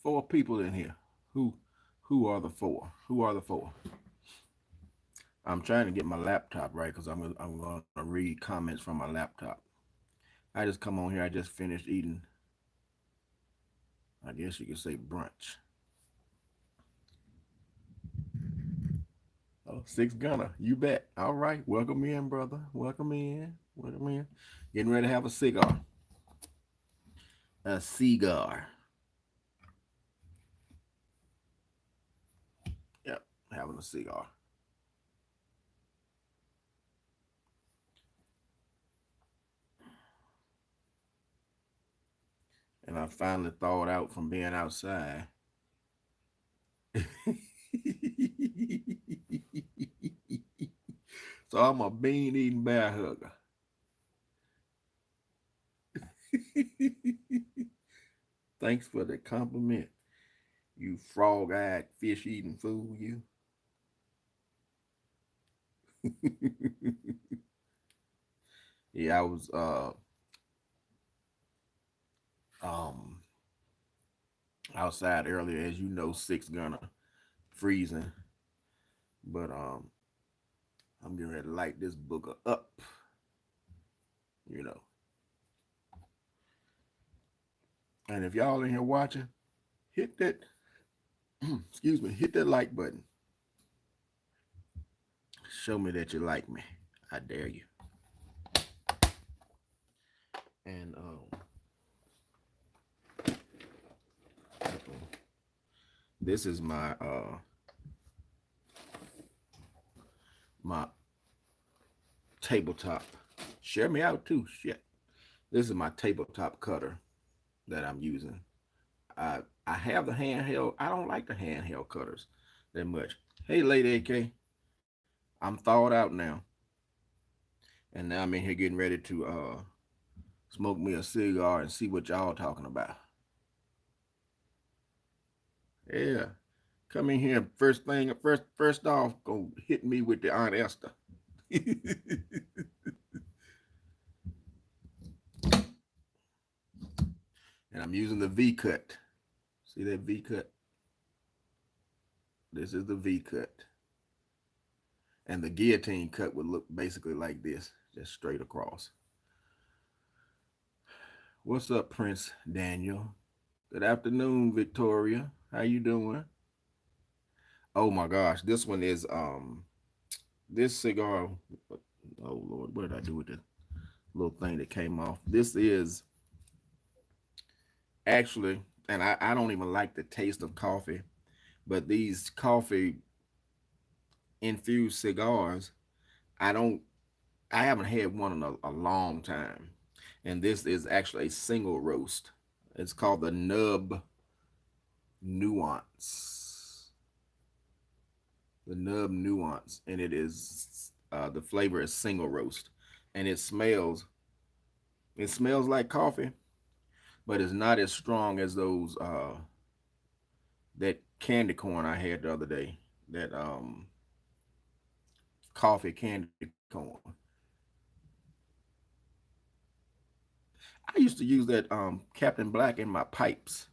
four people in here. Who who are the four? Who are the four? I'm trying to get my laptop right because I'm gonna read comments from my laptop. I just come on here. I just finished eating. I guess you could say brunch. Oh, Six Gunner, you bet. All right, welcome in, brother. Welcome in. Welcome in. Getting ready to have a cigar. A cigar. Yep, having a cigar. And I finally thawed out from being outside. So I'm a bean eating bear hugger. Thanks for the compliment, you frog eyed fish eating fool, you. Yeah, I was um outside earlier, as you know, Six Gunner freezing. But I'm getting ready to light this booger up, you know. And if y'all in here watching, hit that excuse me, hit that like button. Show me that you like me. I dare you. And this is my tabletop. Share me out too. Shit. This is my tabletop cutter that I'm using. I have the handheld. I don't like the handheld cutters that much. Hey, lady AK, I'm thawed out now, and now I'm in here getting ready to smoke me a cigar and see what y'all talking about. Yeah, come in here. First off, go hit me with the Aunt Esther. And I'm using the V cut. See that V cut? This is the V cut. And the guillotine cut would look basically like this, just straight across. What's up, Prince Daniel? Good afternoon, Victoria. How you doing? Oh my gosh, this one is this cigar. Oh Lord, what did I do with the little thing that came off? This is actually, and I don't even like the taste of coffee, but these coffee infused cigars, I don't, I haven't had one in a long time. And this is actually a single roast. It's called the Nub Nuance. The Nub Nuance, and it is the flavor is single roast, and it smells like coffee, but it's not as strong as those that candy corn I had the other day. That coffee candy corn. I used to use that Captain Black in my pipes,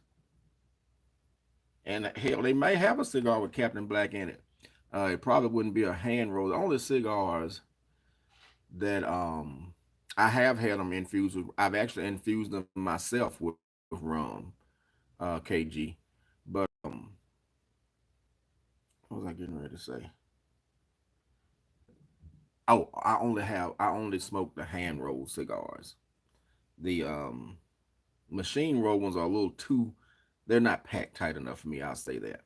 and hell, they may have a cigar with Captain Black in it. It probably wouldn't be a hand roll. The only cigars that I have had them infused with. I've actually infused them myself with rum, KG. But what was I getting ready to say? Oh, I only smoke the hand rolled cigars. The machine roll ones are a little too. They're not packed tight enough for me. I'll say that.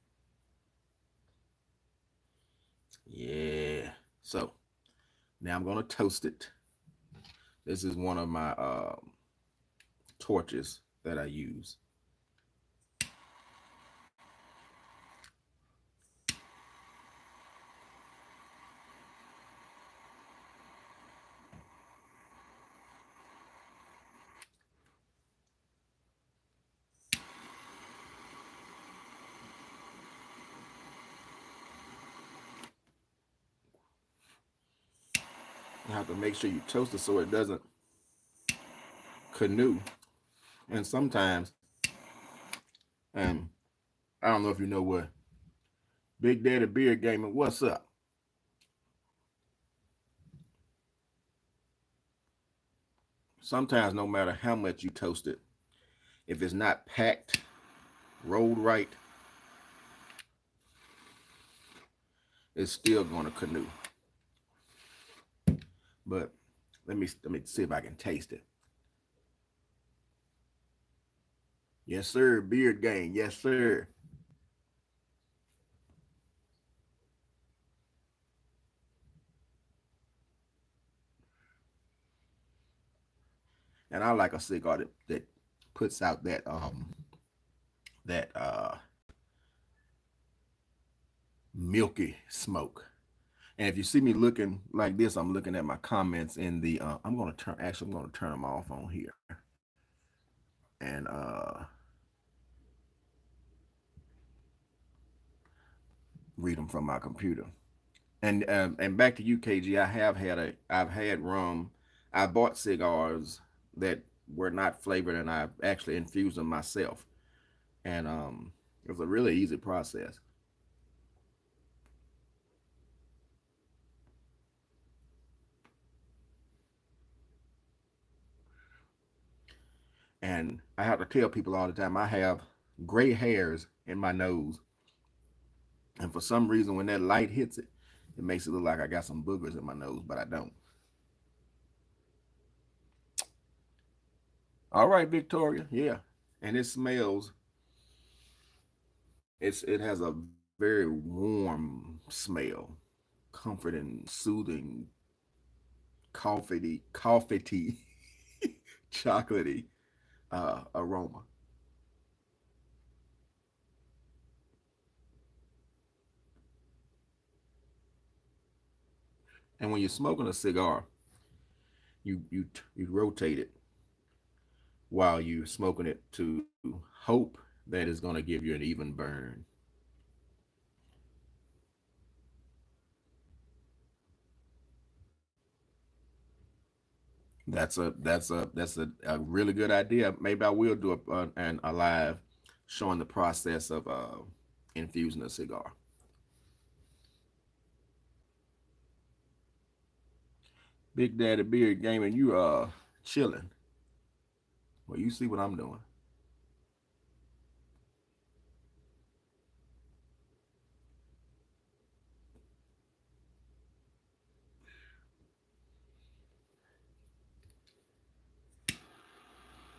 Yeah. So now I'm gonna toast it. This is one of my torches that I use. You have to make sure you toast it so it doesn't canoe. And sometimes And I don't know if you know what Big Daddy Beard Gaming, what's up? Sometimes no matter how much you toast it, if it's not packed, rolled right, it's still gonna canoe. But let me see if I can taste it. Yes, sir. Beard game. Yes, sir. And I like a cigar that puts out that milky smoke. And if you see me looking like this, I'm looking at my comments in the I'm gonna turn them off on here. And read them from my computer. And back to UKG, I've had rum. I bought cigars that were not flavored, and I actually infused them myself. And it was a really easy process. And I have to tell people all the time I have gray hairs in my nose, and for some reason when that light hits it, it makes it look like I got some boogers in my nose, but I don't. All right, Victoria, yeah, and it smells. It has a very warm smell, comforting, soothing, coffee, chocolatey aroma. And when you're smoking a cigar, you rotate it while you're smoking it to hope that it's going to give you an even burn. That's a really good idea. Maybe I will do a live showing the process of infusing a cigar. Big Daddy Beard Gaming, you chilling. Well, you see what I'm doing.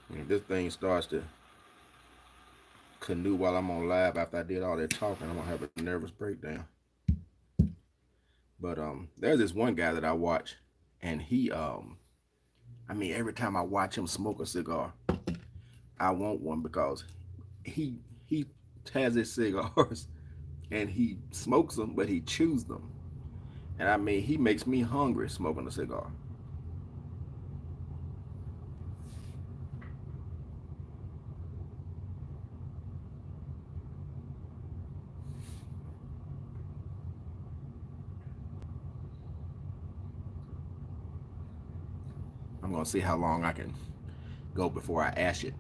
And if this thing starts to canoe while I'm on live after I did all that talking, I'm gonna have a nervous breakdown. But there's this one guy that I watch, and I mean, every time I watch him smoke a cigar, I want one because he he has his cigars and he smokes them, but he chews them. And I mean, he makes me hungry smoking a cigar. I'm gonna see how long I can go before I ash it.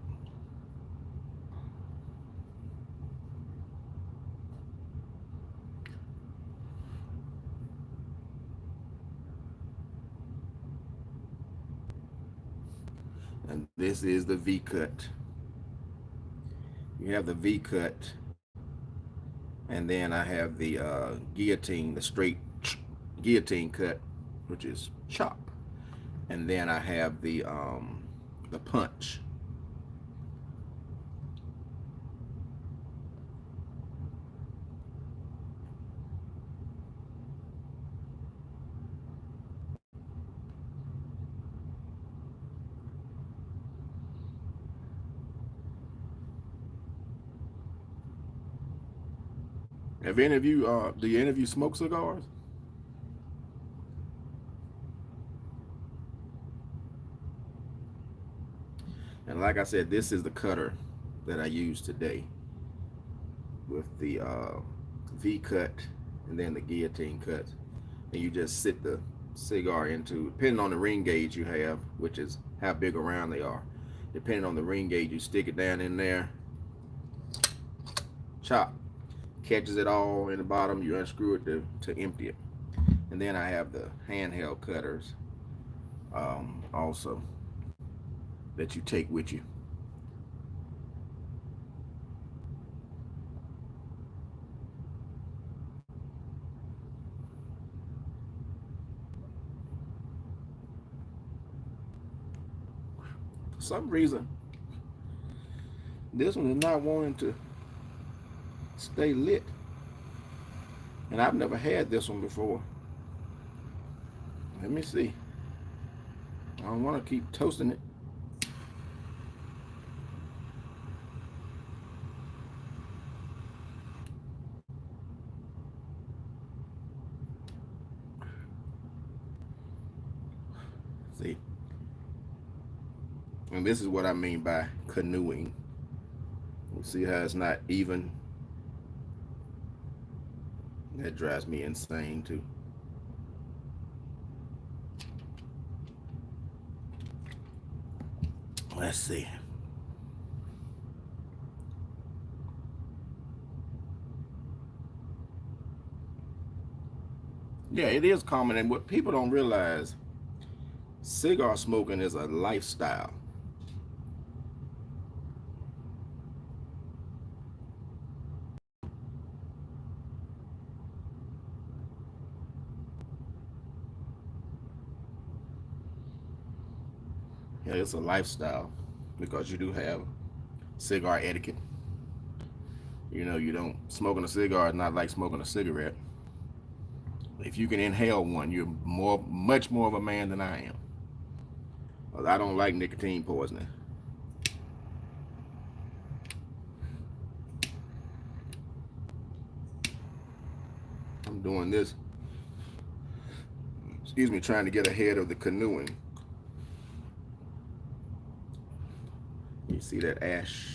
And this is the V cut. You have the V cut, and then I have the guillotine, the straight guillotine cut, which is chop, and then I have the punch. Have any of you do any of you smoke cigars? And like I said, this is the cutter that I use today with the V cut and then the guillotine cut. And you just sit the cigar into, depending on the ring gauge you have, which is how big around they are. Depending on the ring gauge, you stick it down in there top catches it all in the bottom. You unscrew it to empty it. And then I have the handheld cutters also that you take with you. For some reason, this one is not wanting to stay lit. And I've never had this one before. Let me see. I don't want to keep toasting it. See? And this is what I mean by canoeing. You see how it's not even? That drives me insane too. Let's see. Yeah, it is common, and what people don't realize, cigar smoking is a lifestyle. Yeah, it's a lifestyle because you do have cigar etiquette. You know, you don't smoking a cigar is not like smoking a cigarette. If you can inhale one, you're much more of a man than I am. I don't like nicotine poisoning. I'm doing this, excuse me, trying to get ahead of the canoeing. You see that ash?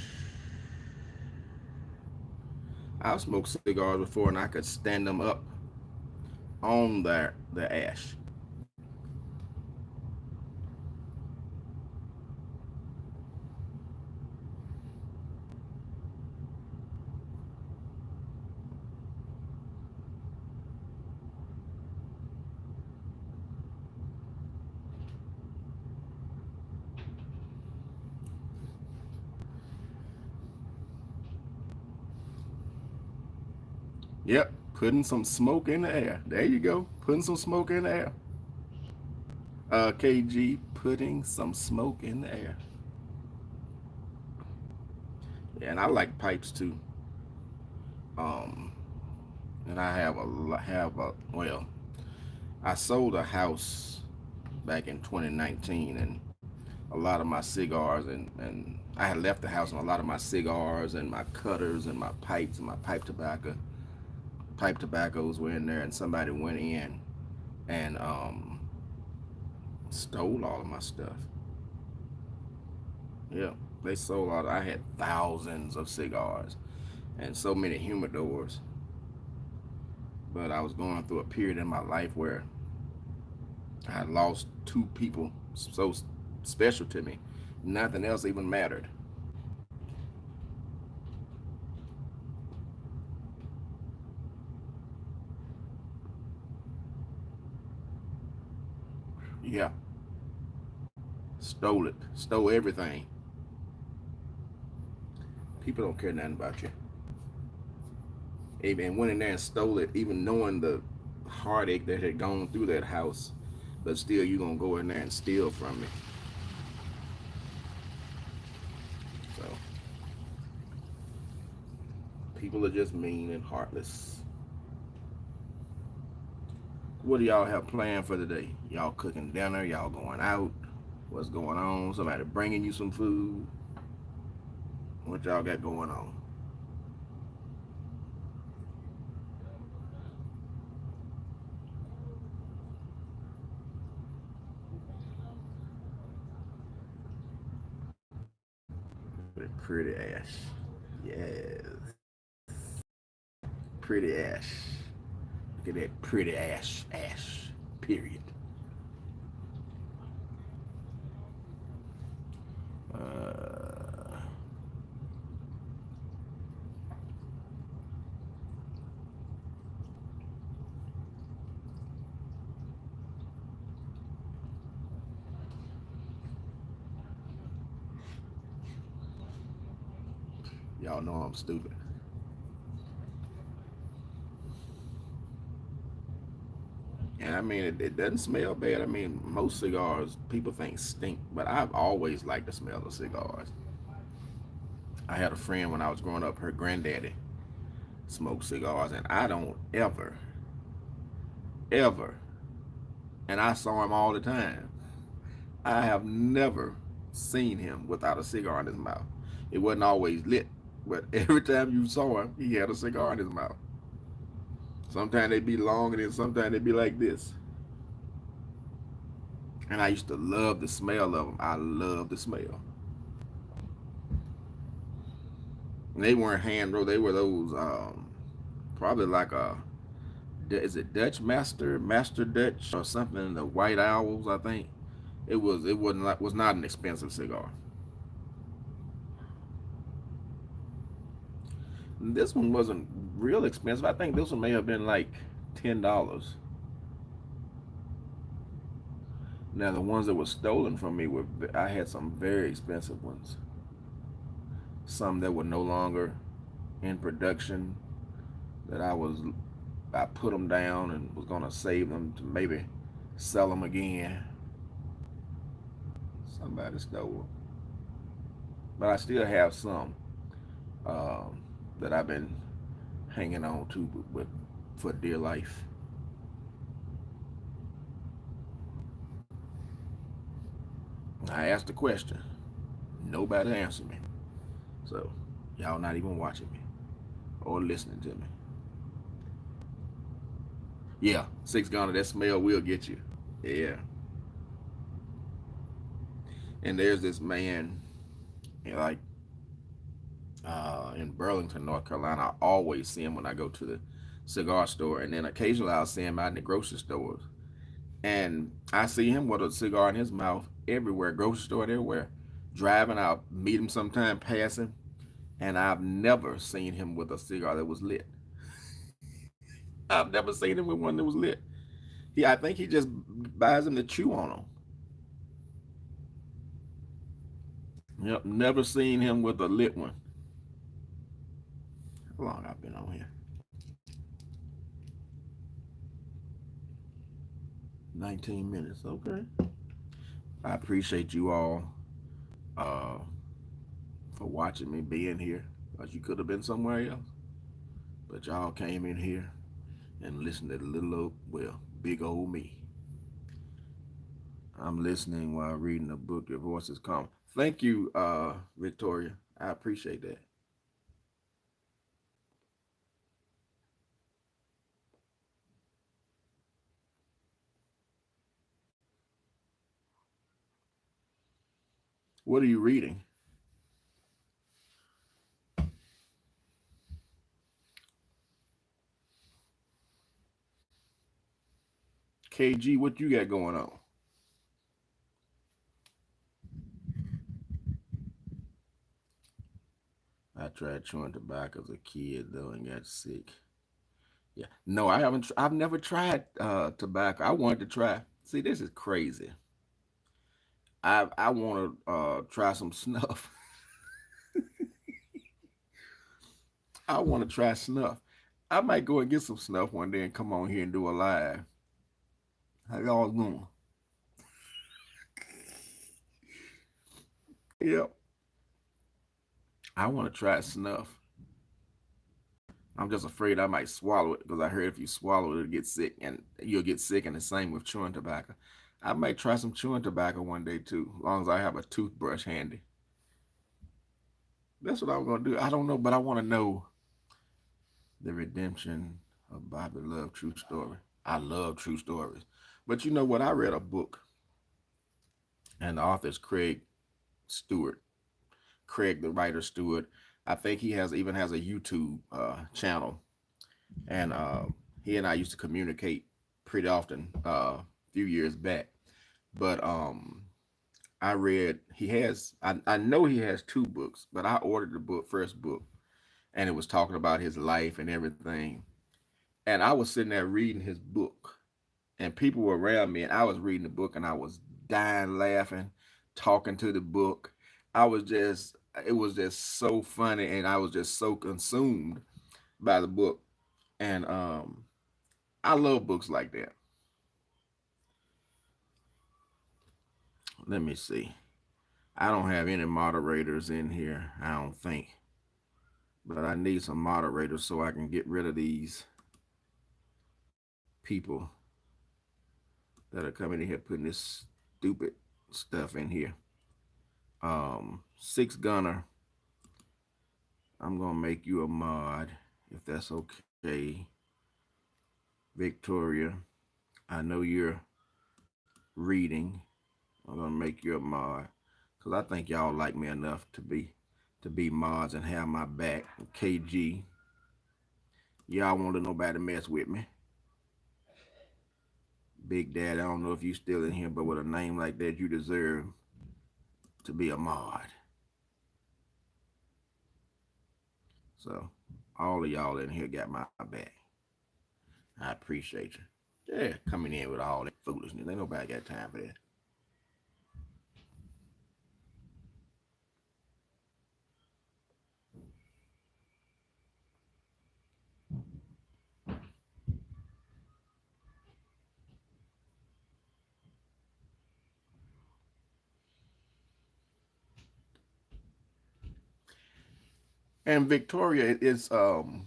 I've smoked cigars before and I could stand them up on the ash. Yep, putting some smoke in the air. There you go, putting some smoke in the air. KG, putting some smoke in the air. Yeah, and I like pipes too. And I well, I sold a house back in 2019, and a lot of my cigars and I had left the house, and a lot of my cigars and my cutters and my pipes and my pipe tobaccos were in there, and somebody went in and stole all of my stuff. Yeah, they sold all. I had thousands of cigars and so many humidors, but I was going through a period in my life where I had lost two people so special to me. Nothing else even mattered. Yeah, stole it, stole everything. People don't care nothing about you. And went in there and stole it, even knowing the heartache that had gone through that house. But still, you gonna go in there and steal from me. So people are just mean and heartless. What do y'all have planned for today? Y'all cooking dinner? Y'all going out? What's going on? Somebody bringing you some food? What y'all got going on? Pretty ash. Yes. Pretty ash. Look at that pretty ash. Ash. Period. Uh, Y'all know I'm stupid. And I mean, it doesn't smell bad. I mean, most cigars people think stink, but I've always liked the smell of cigars. I had a friend when I was growing up, her granddaddy smoked cigars, and I don't ever, and I saw him all the time. I have never seen him without a cigar in his mouth. It wasn't always lit, but every time you saw him, he had a cigar in his mouth. Sometimes they'd be long, and then sometimes they'd be like this. And I used to love the smell of them. I love the smell. And they weren't hand rolled. They were those probably like a, is it Dutch Master Dutch or something? The White Owls, I think. It was not an expensive cigar. And this one wasn't real expensive. I think this one may have been like $10. Now the ones that were stolen from me were, I had some very expensive ones. Some that were no longer in production, that I put them down and was gonna save them to maybe sell them again. Somebody stole them, but I still have some um, that I've been hanging on to with for dear life. I asked the question, nobody answered me, so y'all not even watching me or listening to me. Yeah, 6 gunner, that smell will get you. Yeah, and there's this man, like in Burlington, North Carolina. I always see him when I go to the cigar store, and then occasionally I'll see him out in the grocery stores. And I see him with a cigar in his mouth everywhere, grocery store, and everywhere. Driving, I'll meet him sometime, passing, and I've never seen him with a cigar that was lit. I've never seen him with one that was lit. I think he just buys them to chew on them. Yep, never seen him with a lit one. How long I've been on here? 19 minutes. Okay. I appreciate you all uh, for watching me being here. Because you could have been somewhere else. But y'all came in here and listened to the little old, well, big old me. I'm listening while reading a book. Your voice is calm. Thank you, Victoria. I appreciate that. What are you reading? KG, what you got going on? I tried chewing tobacco as a kid though and got sick. Yeah. No, I haven't. I've never tried tobacco. I wanted to try. See, this is crazy. I want to try some snuff. I want to try snuff. I might go and get some snuff one day and come on here and do a live. How y'all doing? Yep. I want to try snuff. I'm just afraid I might swallow it because I heard if you swallow it, it'll get sick and you'll get sick. And the same with chewing tobacco. I might try some chewing tobacco one day too, as long as I have a toothbrush handy. That's what I'm gonna do. I don't know, but I want to know the redemption of Bobby Love true story. I love true stories, but you know what? I read a book, and the author is Craig Stewart. Craig, the writer Stewart. I think he has a YouTube channel, and he and I used to communicate pretty often a few years back. But I read he has I know he has 2 books, but I ordered the first book, and it was talking about his life and everything. And I was sitting there reading his book, and people were around me, and I was reading the book, and I was dying laughing, talking to the book. I was just It was just so funny, and I was just so consumed by the book. And I love books like that. Let me see. I don't have any moderators in here, I don't think. But I need some moderators so I can get rid of these people that are coming in here putting this stupid stuff in here. Six Gunner, I'm gonna make you a mod if that's okay. Victoria, I know you're reading. I'm gonna make you a mod because I think y'all like me enough to be mods and have my back. KG, y'all want to nobody mess with me. Big Dad, I don't know if you still in here, but with a name like that, you deserve to be a mod. So all of y'all in here got my back. I appreciate you. Yeah, coming in with all that foolishness. Ain't nobody got time for that. And Victoria is oh,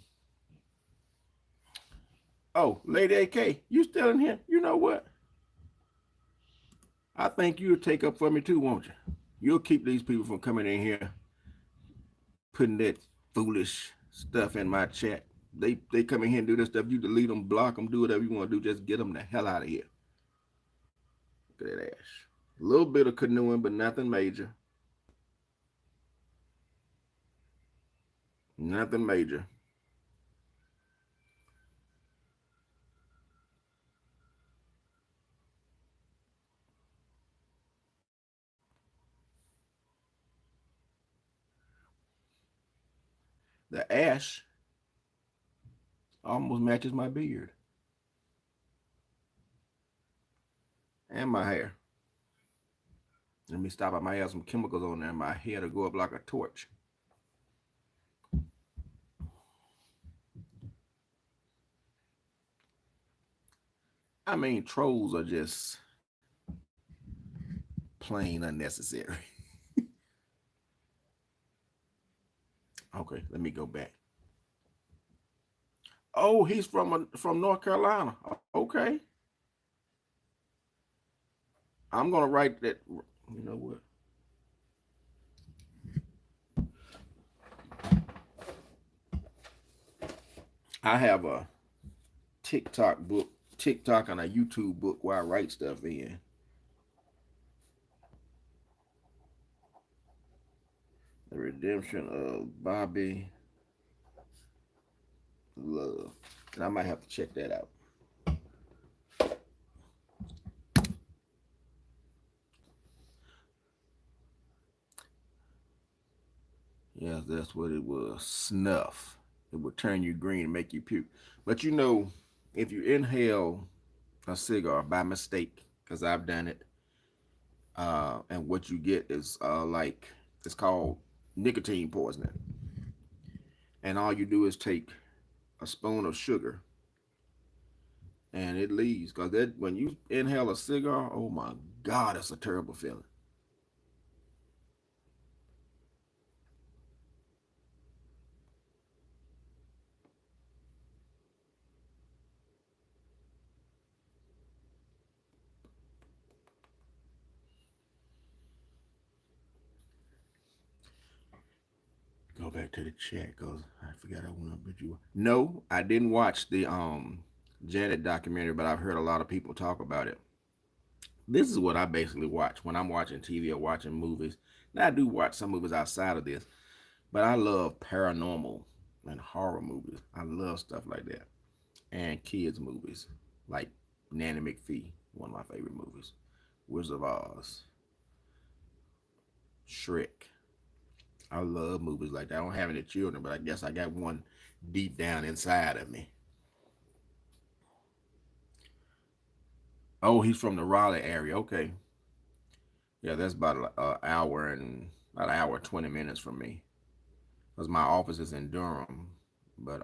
Lady AK, you still in here? You know what? I think you'll take up for me too, won't you? You'll keep these people from coming in here putting that foolish stuff in my chat. They come in here and do this stuff. You delete them, block them, do whatever you want to do. Just get them the hell out of here. Look at that ass. A little bit of canoeing, but nothing major. Nothing major. The ash almost matches my beard and my hair. Let me stop. I might have some chemicals on there. My hair to go up like a torch. I mean, trolls are just plain unnecessary. Okay, let me go back. Oh, he's from North Carolina. Okay, I'm gonna write that. You know what? I have a TikTok book, TikTok and a YouTube book where I write stuff in. The Redemption of Bobby Love, and I might have to check that out. Yeah, that's what it was. Snuff. It would turn you green and make you puke. But you know, if you inhale a cigar by mistake, because I've done it, and what you get is like it's called nicotine poisoning, and all you do is take a spoon of sugar, and it leaves. Because that when you inhale a cigar, oh my God, it's a terrible feeling. Go back to the chat because I forgot I went up with you. No, I didn't watch the Janet documentary, but I've heard a lot of people talk about it. This is what I basically watch when I'm watching TV or watching movies. Now I do watch some movies outside of this, but I love paranormal and horror movies. I love stuff like that. And kids movies like Nanny McPhee, one of my favorite movies. Wizard of Oz, Shrek. I love movies like that. I don't have any children, but I guess I got one deep down inside of me. Oh, he's from the Raleigh area. Okay. Yeah, that's about an hour and about an hour 20 minutes from me, because my office is in Durham, but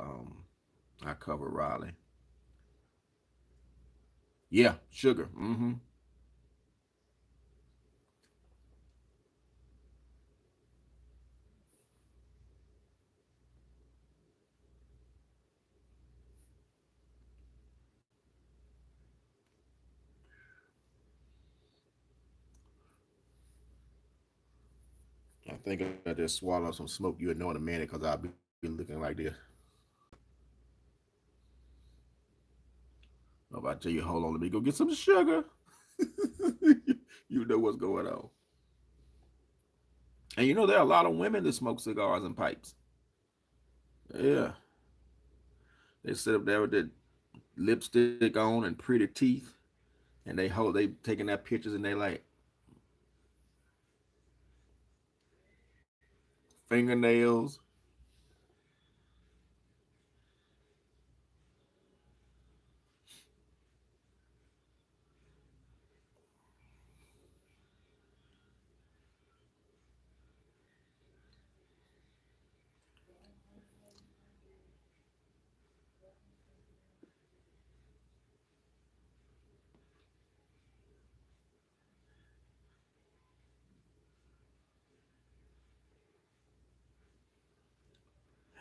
I cover Raleigh. Yeah, sugar. Mm-hmm. I think I just swallowed some smoke. You would know in a minute because I'll be looking like this. Oh, if I tell you, hold on, let me go get some sugar. You know what's going on. And you know there are a lot of women that smoke cigars and pipes. Yeah, they sit up there with their lipstick on and pretty teeth, and they taking their pictures and they like fingernails.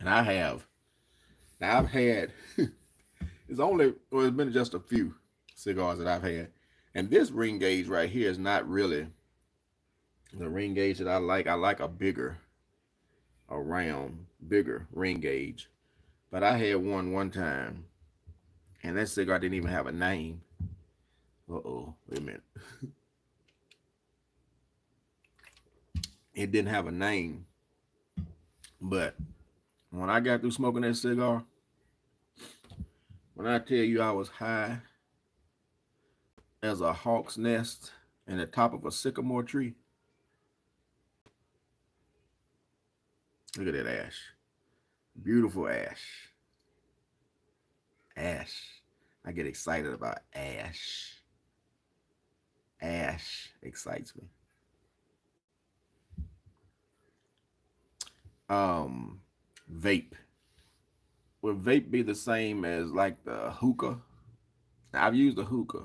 And I have. Now I've had. It's been just a few cigars that I've had, and this ring gauge right here is not really the ring gauge that I like. I like a round, bigger ring gauge. But I had one time, and that cigar didn't even have a name. Uh-oh, wait a minute. It didn't have a name, but when I got through smoking that cigar, when I tell you I was high as a hawk's nest in the top of a sycamore tree. Look at that ash. Beautiful ash. Ash. I get excited about ash. Ash excites me. Um, Vape. Would vape be the same as like the hookah? I've used the hookah.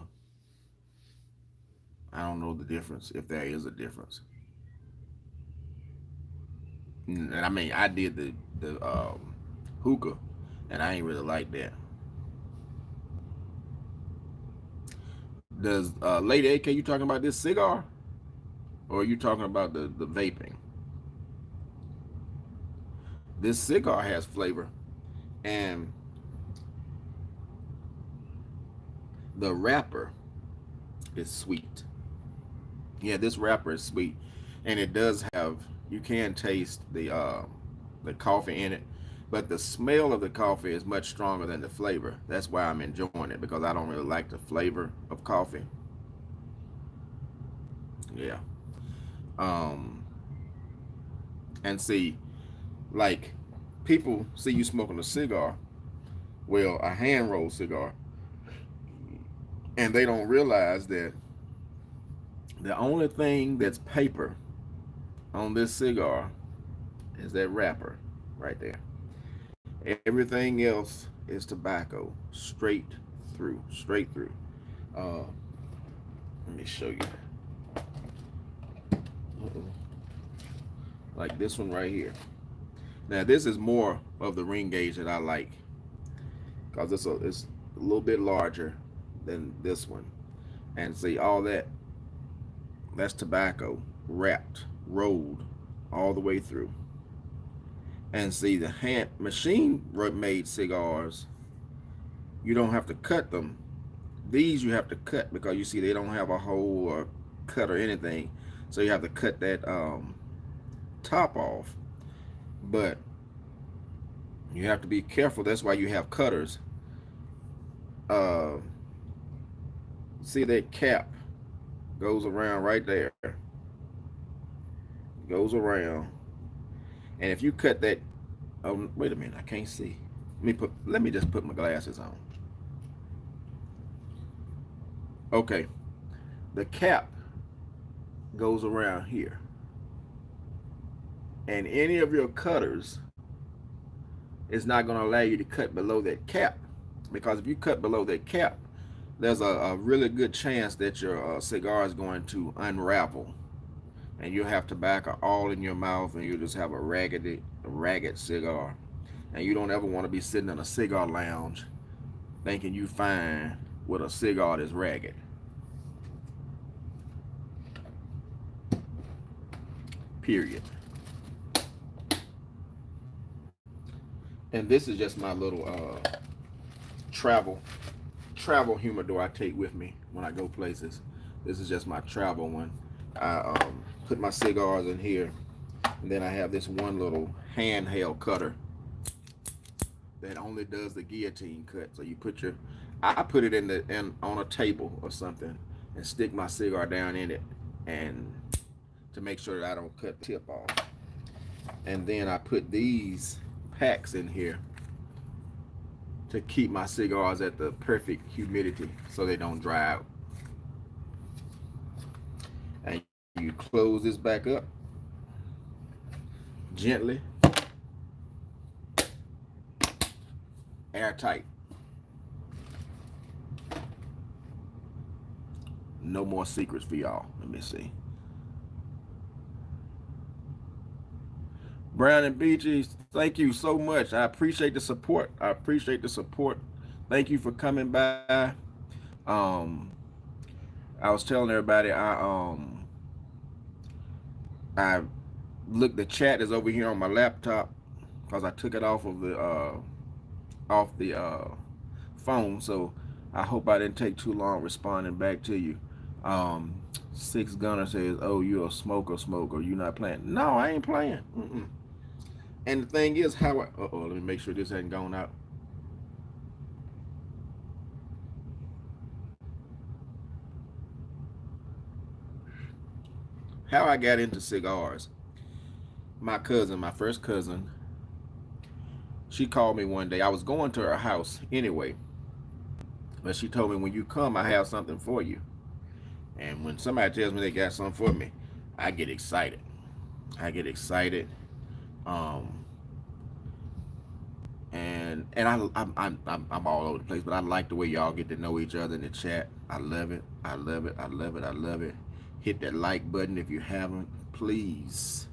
I don't know the difference, if there is a difference. And I mean, I did the hookah, and I ain't really like that. Does Lady AK, you talking about this cigar, or are you talking about the vaping? This cigar has flavor, and the wrapper is sweet. Yeah, this wrapper is sweet, and it does have. You can taste the coffee in it, but the smell of the coffee is much stronger than the flavor. That's why I'm enjoying it, because I don't really like the flavor of coffee. Yeah. Um, and see, like, people see you smoking a cigar, well, a hand rolled cigar, and they don't realize that the only thing that's paper on this cigar is that wrapper right there. Everything else is tobacco, straight through. Uh, Let me show you. Uh-oh. Like this one right here. Now this is more of the ring gauge that I like, because it's a little bit larger than this one. And see all that's tobacco wrapped, rolled all the way through. And see the hand machine made cigars, you don't have to cut them. These you have to cut, because you see they don't have a hole or cut or anything. So you have to cut that top off. But you have to be careful. That's why you have cutters. Uh, See that cap goes around right there. Goes around. And if you cut that, oh wait a minute, I can't see. Let me just put my glasses on. Okay. The cap goes around here. And any of your cutters is not going to allow you to cut below that cap, because if you cut below that cap, there's a really good chance that your cigar is going to unravel, and you'll have tobacco all in your mouth, and you'll just have a ragged cigar. And you don't ever want to be sitting in a cigar lounge thinking you fine with a cigar that's ragged. Period. And this is just my little travel humidor I take with me when I go places. This is just my travel one. I put my cigars in here, and then I have this one little handheld cutter that only does the guillotine cut. So you put your, I put it in on a table or something, and stick my cigar down in it, and to make sure that I don't cut the tip off. And then I put these packs in here to keep my cigars at the perfect humidity so they don't dry out. And you close this back up gently, airtight. No more secrets for y'all. Let me see. Brown and Beachy, thank you so much. I appreciate the support. Thank you for coming by. I was telling everybody I look, the chat is over here on my laptop because I took it off the phone. So I hope I didn't take too long responding back to you. Six Gunner says, "Oh, you a smoker? You not playing?" No, I ain't playing. And the thing is, how I, let me make sure this hasn't gone out. How I got into cigars. My first cousin, she called me one day. I was going to her house anyway, but she told me, when you come, I have something for you. And when somebody tells me they got something for me, I get excited. And I'm all over the place, but I like the way y'all get to know each other in the chat. I love it. Hit that like button if you haven't, please.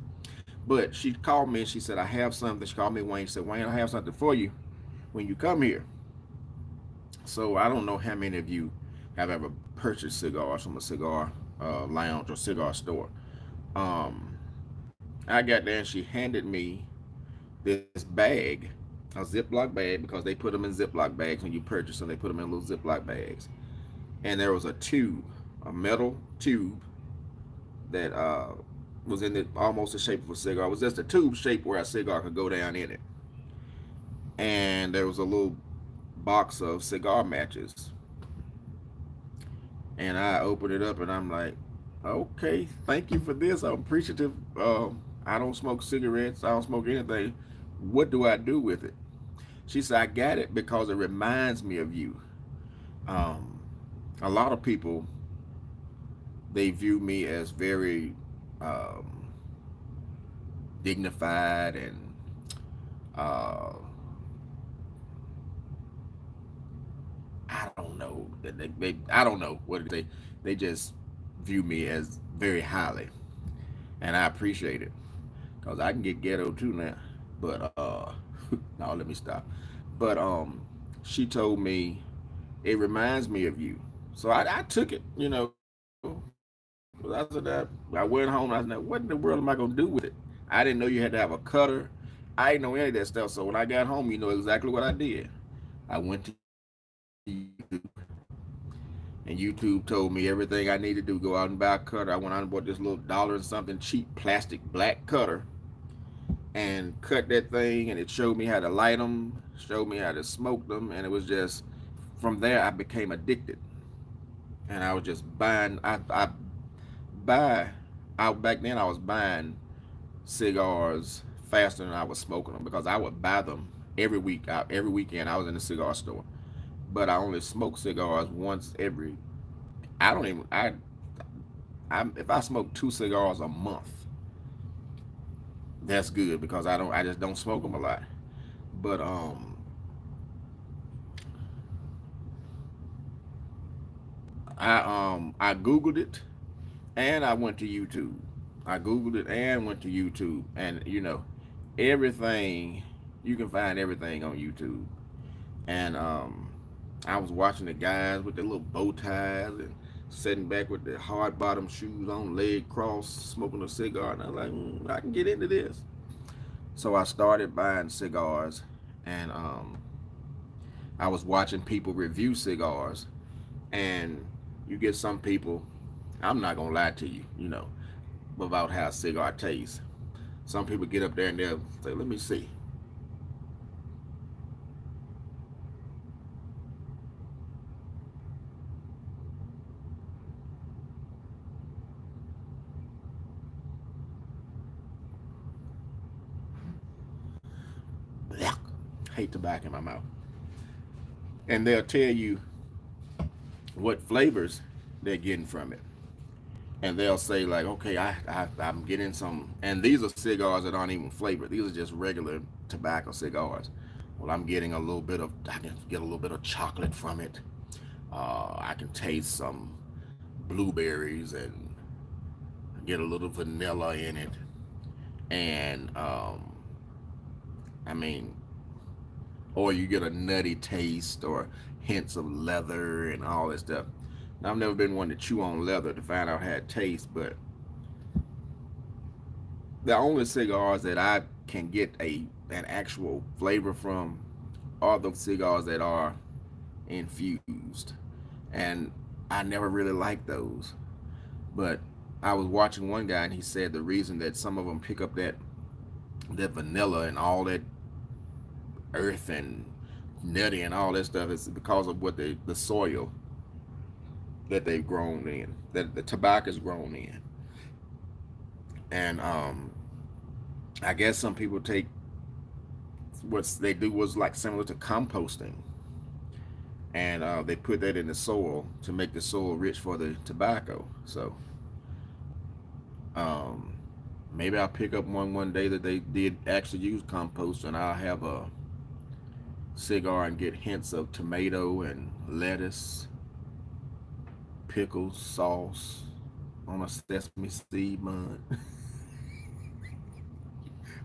But she called me and she said, I have something. She called me Wayne. She said, Wayne, I have something for you when you come here. So I don't know how many of you have ever purchased cigars from a cigar lounge or cigar store. I got there and she handed me this bag, a Ziploc bag, because they put them in Ziploc bags when you purchase them. They put them in little Ziploc bags. And there was a tube, a metal tube that was in it, almost the shape of a cigar. It was just a tube shape where a cigar could go down in it. And there was a little box of cigar matches. And I opened it up and I'm like, okay, thank you for this. I'm appreciative. I don't smoke cigarettes. I don't smoke anything. What do I do with it? She said, I got it because it reminds me of you. A lot of people, they view me as very dignified and I don't know. I don't know what they just view me as very highly, and I appreciate it because I can get ghetto too now. But no, let me stop. But she told me it reminds me of you, so I took it. I said that I went home. I said, what in the world am I gonna do with it? I didn't know you had to have a cutter. I didn't know any of that stuff. So when I got home, you know exactly what I did. I went to YouTube, and YouTube told me everything I needed to do. Go out and buy a cutter. I went out and bought this little dollar and something cheap plastic black cutter and cut that thing, and it showed me how to light them, showed me how to smoke them, and it was just, from there I became addicted. And I was just buying. Back then I was buying cigars faster than I was smoking them, because I would buy them every week. Every weekend I was in the cigar store, but I only smoke cigars once every. I don't even. If I smoke 2 cigars a month, That's good because I just don't smoke them a lot. But I googled it and I went to YouTube. I googled it and went to YouTube, and everything, you can find everything on YouTube. And I was watching the guys with their little bow ties and sitting back with their hard bottom shoes on, leg crossed, smoking a cigar, and I was like, I can get into this. So I started buying cigars, and I was watching people review cigars, and you get some people, I'm not gonna lie to you, about how a cigar tastes. Some people get up there and they'll say, "Let me see." Blech. Hate tobacco in my mouth. And they'll tell you what flavors they're getting from it. And they'll say like, "Okay, I'm getting some," and these are cigars that aren't even flavored. These are just regular tobacco cigars. Well, I'm getting I can get a little bit of chocolate from it. I can taste some blueberries and get a little vanilla in it. And I mean, or you get a nutty taste or hints of leather and all that stuff. Now, I've never been one to chew on leather to find out how it tastes, but the only cigars that I can get an actual flavor from are the cigars that are infused, and I never really liked those. But I was watching one guy, and he said the reason that some of them pick up that vanilla and all that earth and nutty and all that stuff is because of what the soil that they've grown in, that the tobacco is grown in. And I guess some people take what they do was like similar to composting, and they put that in the soil to make the soil rich for the tobacco. So um, maybe I'll pick up one day that they did actually use compost, and I'll have a cigar and get hints of tomato and lettuce, pickles, sauce on a sesame seed bun.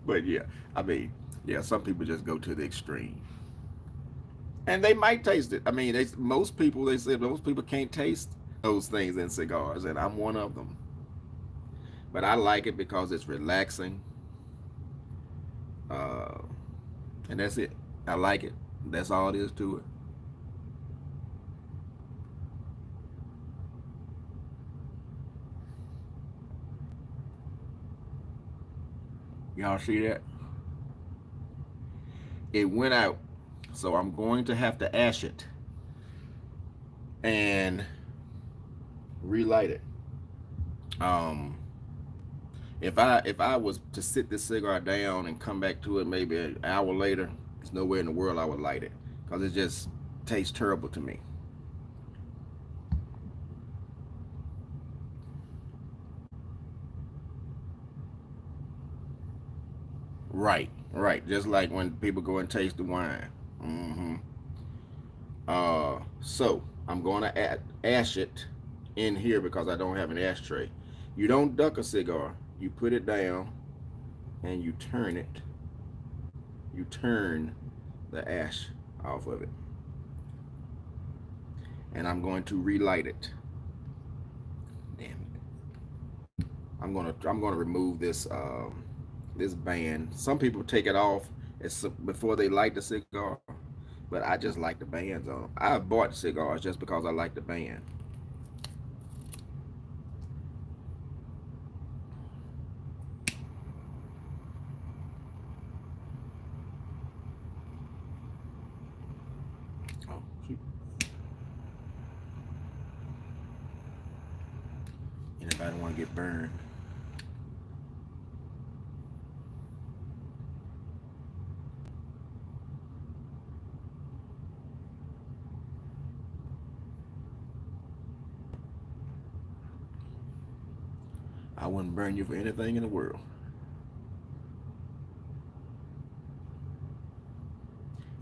But yeah, I mean, yeah, some people just go to the extreme, and they might taste it. I mean, they say most people can't taste those things in cigars, and I'm one of them. But I like it because it's relaxing, uh, and that's it. I like it. That's all it is to it. Y'all see that? It went out, so I'm going to have to ash it and relight it. Um, if I was to sit this cigar down and come back to it maybe an hour later, there's nowhere in the world I would light it because it just tastes terrible to me. Right, right. Just like when people go and taste the wine. Mm-hmm. So I'm going to ash it in here because I don't have an ashtray. You don't duck a cigar. You put it down and you turn it. You turn the ash off of it, and I'm going to relight it. Damn it! I'm gonna remove this band. Some people take it off before they light the cigar, but I just like the bands on them. I've bought cigars just because I like the band. Oh, shoot. Anybody want to get burned? I wouldn't burn you for anything in the world.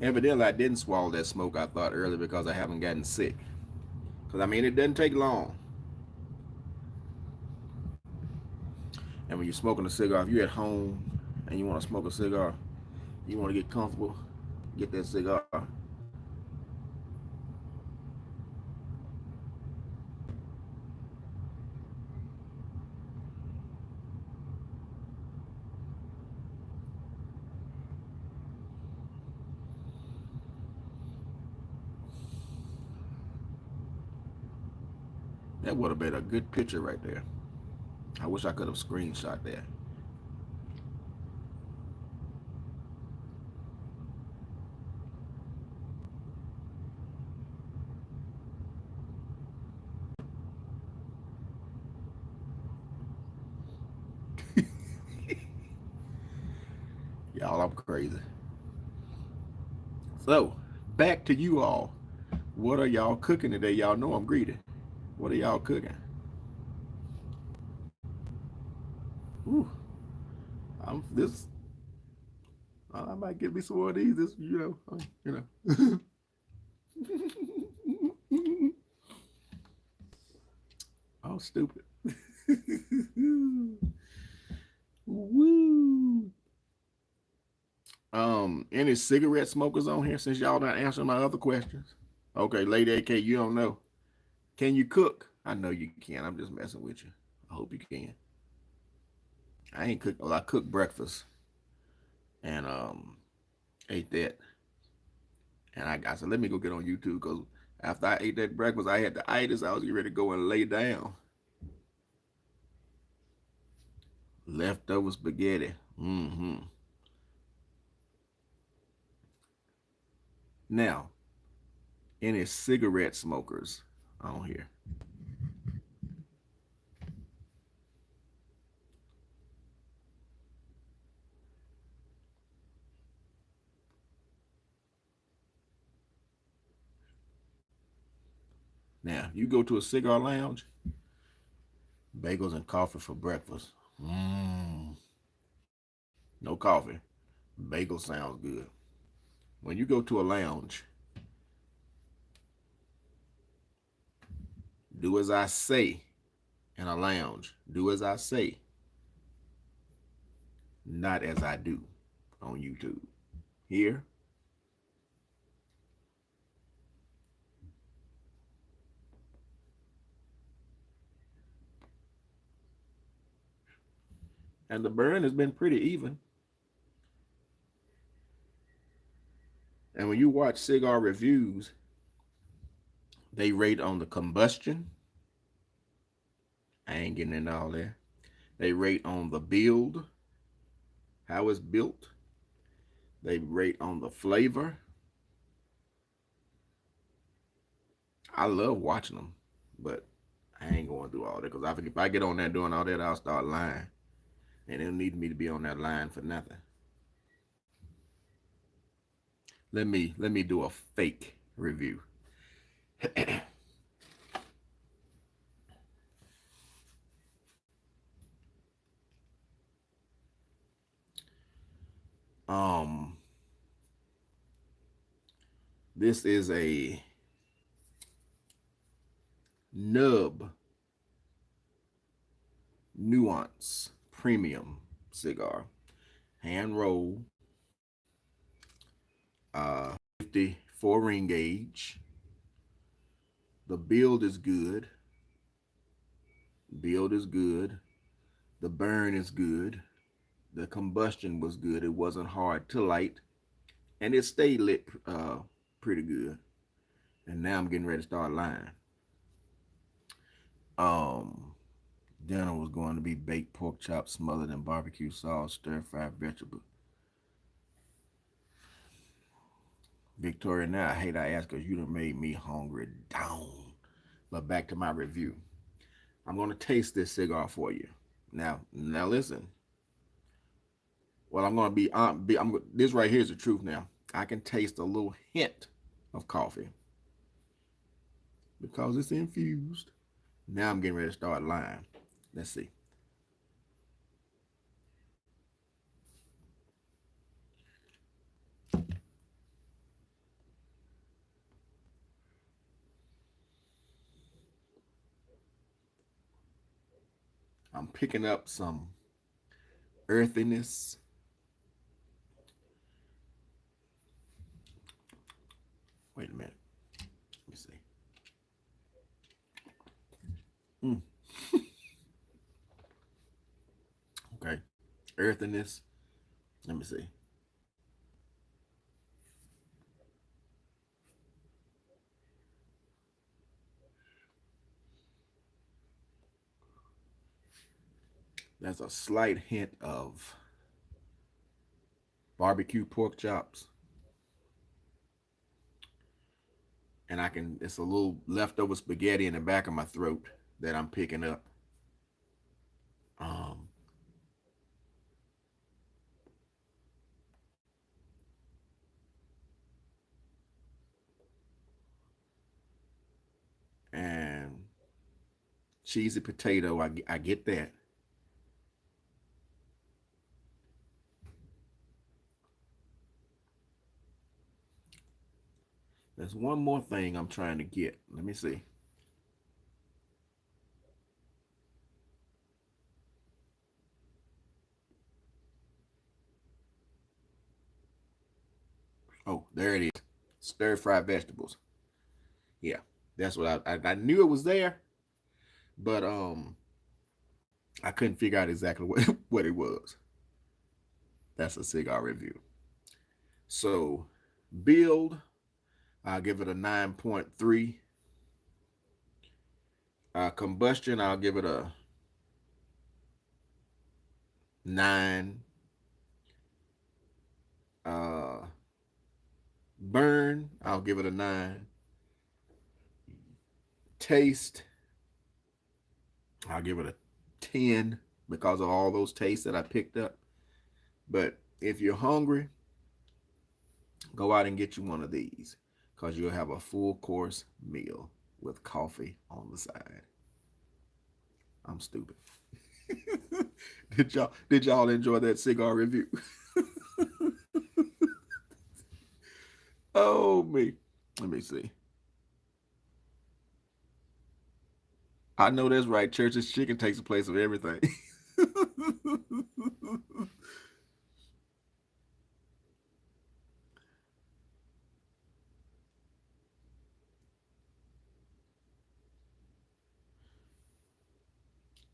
Evidently, I didn't swallow that smoke I thought earlier because I haven't gotten sick. Because, I mean, it doesn't take long. And when you're smoking a cigar, if you're at home and you want to smoke a cigar, you want to get comfortable, get that cigar. That would have been a good picture right there. I wish I could have screenshot that. Y'all, I'm crazy. So, back to you all. What are y'all cooking today? Y'all know I'm greedy. What are y'all cooking? Ooh, I'm this. I might get me some of these. This, I'm stupid. Woo. Any cigarette smokers on here? Since y'all not answering my other questions. Okay, Lady AK, you don't know. Can you cook? I know you can. I'm just messing with you. I hope you can. I ain't cook. Well, I cooked breakfast and ate that. And I said, let me go get on YouTube because after I ate that breakfast, I had the itis. I was getting ready to go and lay down. Leftover spaghetti. Mm-hmm. Now, any cigarette smokers on here? Now, you go to a cigar lounge, bagels and coffee for breakfast. Mmm. No coffee. Bagel sounds good. When you go to a lounge, do as I say in a lounge. Do as I say, not as I do on YouTube. Here, and the burn has been pretty even. And when you watch cigar reviews, they rate on the combustion. I ain't getting into all that. They rate on the build, how it's built. They rate on the flavor. I love watching them, but I ain't going through all that because I think if I get on there doing all that, I'll start lying, and it'll need me to be on that line for nothing. Let me do a fake review. um, this is a nub nuance premium cigar, hand roll, 54 ring gauge. The build is good. Build is good. The burn is good. The combustion was good. It wasn't hard to light, and it stayed lit pretty good. And now I'm getting ready to start lying. Um, Dinner was going to be baked pork chops smothered in barbecue sauce, stir fried vegetable. Victoria, now I hate I ask because you done made me hungry down. But back to my review. I'm going to taste this cigar for you. Now listen. Well, I'm going to this right here is the truth now. I can taste a little hint of coffee because it's infused. Now I'm getting ready to start lying. Let's see. I'm picking up some earthiness. Wait a minute. Let me see. Mm, okay. Earthiness. Let me see. There's a slight hint of barbecue pork chops. And it's a little leftover spaghetti in the back of my throat that I'm picking up. Um, and cheesy potato, I get that. There's one more thing I'm trying to get. Let me see. Oh, there it is. Stir fried vegetables. Yeah, that's what I knew it was there, but I couldn't figure out exactly what what it was. That's a cigar review. So, build, I'll give it a 9.3. Combustion, I'll give it a 9. Uh, Burn, I'll give it a 9. Taste, I'll give it a 10 because of all those tastes that I picked up. But if you're hungry, go out and get you one of these because you'll have a full course meal with coffee on the side. I'm stupid. Did y'all enjoy that cigar review? Oh me. Let me see. I know that's right. Church's chicken takes the place of everything.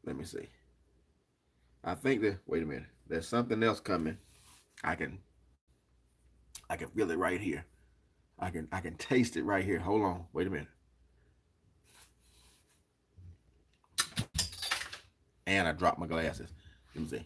Let me see. I think that wait a minute. There's something else coming. I can I can feel it right here. I can taste it right here. Hold on. Wait a minute. And I dropped my glasses. Let me see.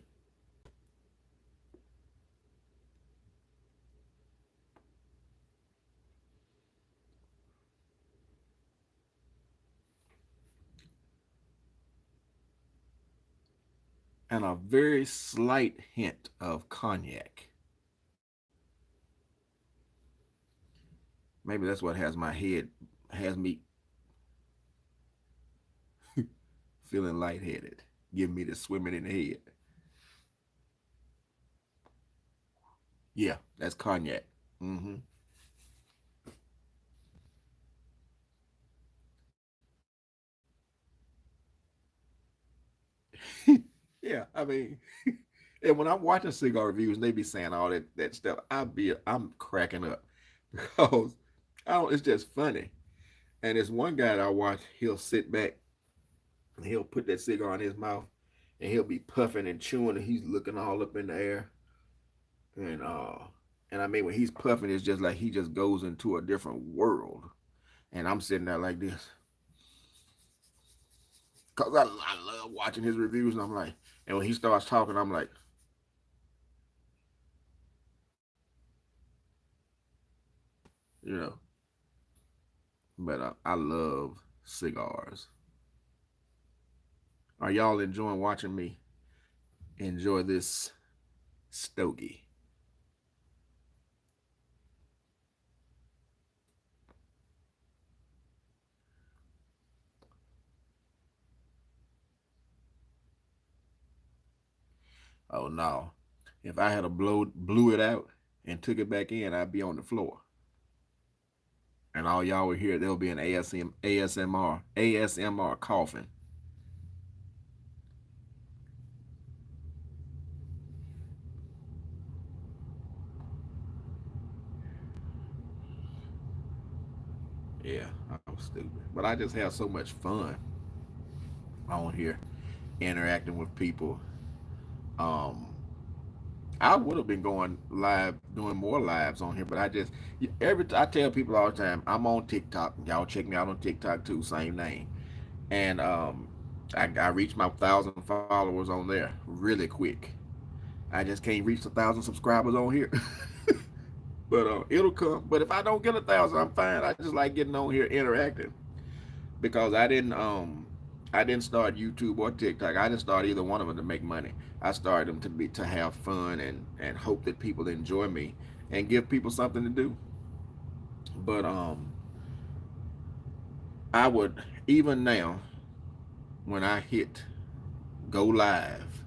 And a very slight hint of cognac. Maybe that's what has me feeling lightheaded, giving me the swimming in the head. Yeah, that's cognac. Mm-hmm. Yeah, I mean, and when I'm watching cigar reviews and they be saying all that stuff, I'm cracking up because I don't. It's just funny. And there's one guy that I watch. He'll sit back and he'll put that cigar in his mouth and he'll be puffing and chewing and he's looking all up in the air and I mean when he's puffing, it's just like he just goes into a different world. And I'm sitting there like this because I love watching his reviews and I'm like, and when he starts talking, I'm like, you know. But I love cigars. Are y'all enjoying watching me enjoy this stogie? Oh no. If I had a blew it out and took it back in, I'd be on the floor. And all y'all would hear there'll be an ASMR coughing. Yeah, I'm stupid. But I just have so much fun on here interacting with people. Um, I would have been going live, doing more lives on here, but I tell people all the time, I'm on TikTok. Y'all check me out on TikTok too, same name. And I reached my 1,000 followers on there really quick. I just can't reach 1,000 subscribers on here. But it'll come. But if I don't get 1,000, I'm fine. I just like getting on here interacting because I didn't start YouTube or TikTok. I didn't start either one of them to make money. I started them to have fun and hope that people enjoy me and give people something to do. But I would, even now, when I hit go live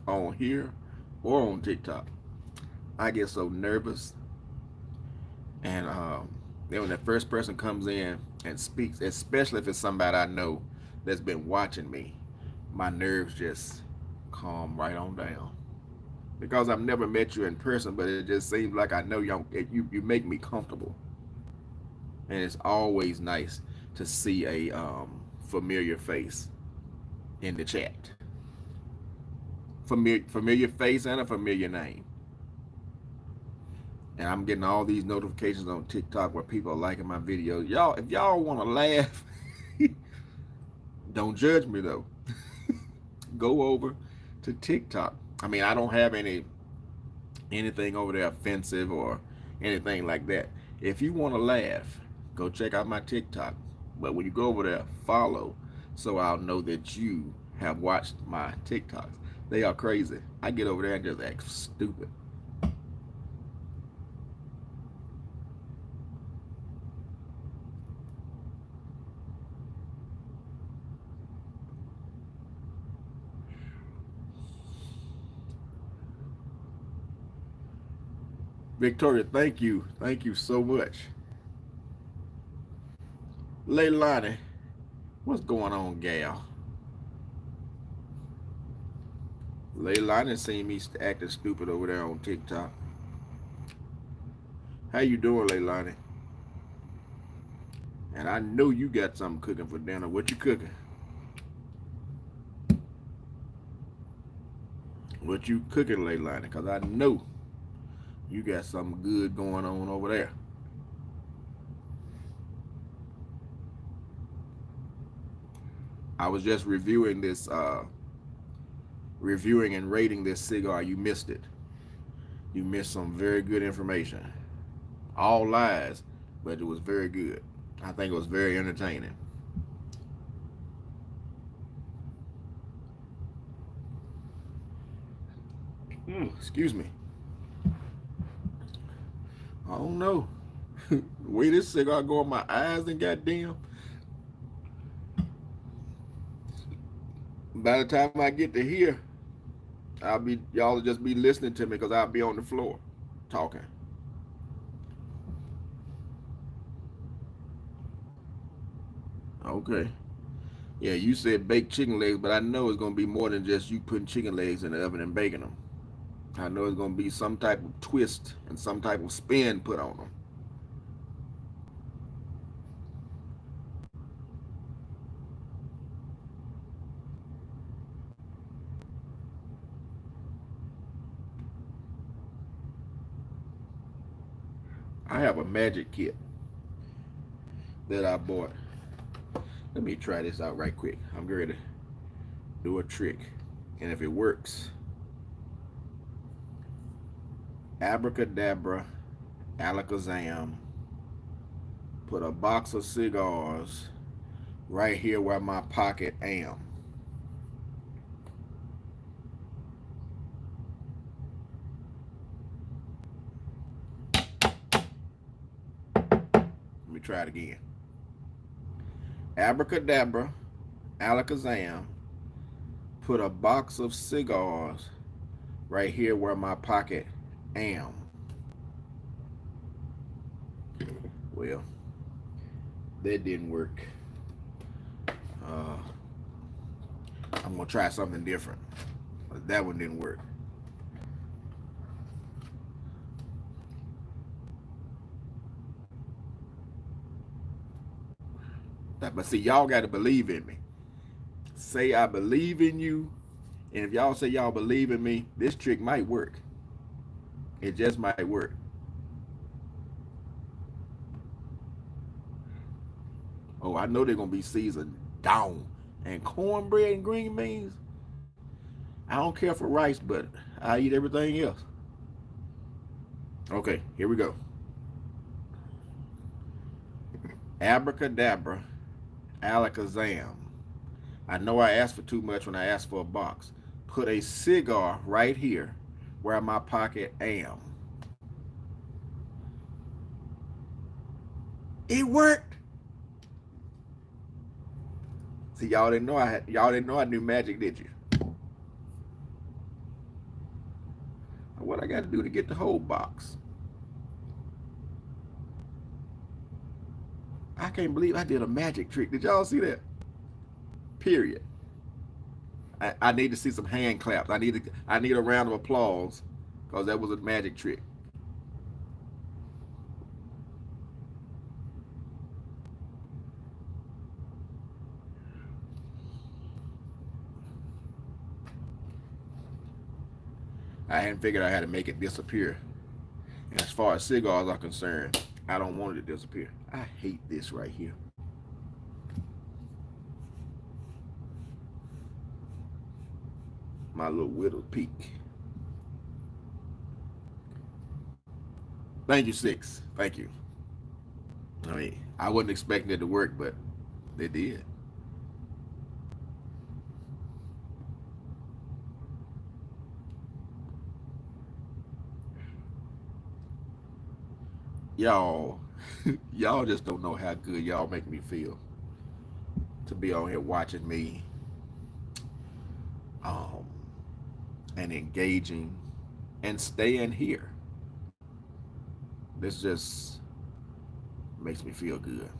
on here or on TikTok, I get so nervous. And then when the first person comes in and speaks, especially if it's somebody I know that's been watching me, my nerves just calm right on down. Because I've never met you in person, but it just seems like I know you make me comfortable. And it's always nice to see a familiar face in the chat. Familiar face and a familiar name. And I'm getting all these notifications on TikTok where people are liking my videos. Y'all, if y'all want to laugh, don't judge me though. Go over to TikTok. I mean, I don't have anything over there offensive or anything like that. If you want to laugh, go check out my TikTok. But when you go over there, follow so I'll know that you have watched my TikToks. They are crazy. I get over there and just act stupid. Victoria, thank you. Thank you so much. Leilani, what's going on, gal? Leilani seen me acting stupid over there on TikTok. How you doing, Leilani? And I know you got something cooking for dinner. What you cooking? What you cooking, Leilani? Because I know you got something good going on over there. I was just reviewing and rating this cigar. You missed it. You missed some very good information. All lies, but it was very good. I think it was very entertaining. Excuse me. I don't know. The way this cigar go in my eyes and goddamn. By the time I get to here, y'all will just be listening to me because I'll be on the floor talking. Okay. Yeah, you said baked chicken legs, but I know it's gonna be more than just you putting chicken legs in the oven and baking them. I know it's gonna be some type of twist and some type of spin put on them. I have a magic kit that I bought. Let me try this out right quick. I'm going to do a trick. And if it works, abracadabra, alakazam, put a box of cigars right here where my pocket am. Let me try it again. Abracadabra, alakazam, put a box of cigars right here where my pocket am. Well, that didn't work. Uh, I'm gonna try something different. That one didn't work. But see, y'all got to believe in me. Say I believe in you, and if y'all say y'all believe in me, this trick might work. It just might work. Oh, I know they're gonna be seasoned down, and cornbread and green beans. I don't care for rice, but I eat everything else. Okay, here we go. Abracadabra, alakazam. I know I asked for too much when I asked for a box. Put a cigar right here where my pocket am. It worked. See, y'all didn't know I knew magic, did you? What I got to do to get the whole box? I can't believe I did a magic trick. Did y'all see that? Period. I need to see some hand claps. I need a round of applause because that was a magic trick. I hadn't figured out how to make it disappear. And as far as cigars are concerned, I don't want it to disappear. I hate this right here. My little widowed peak. Thank you, Six. Thank you. I mean, I wasn't expecting it to work, but it did. Y'all, y'all just don't know how good y'all make me feel to be on here watching me um, and engaging and staying here. This just makes me feel good.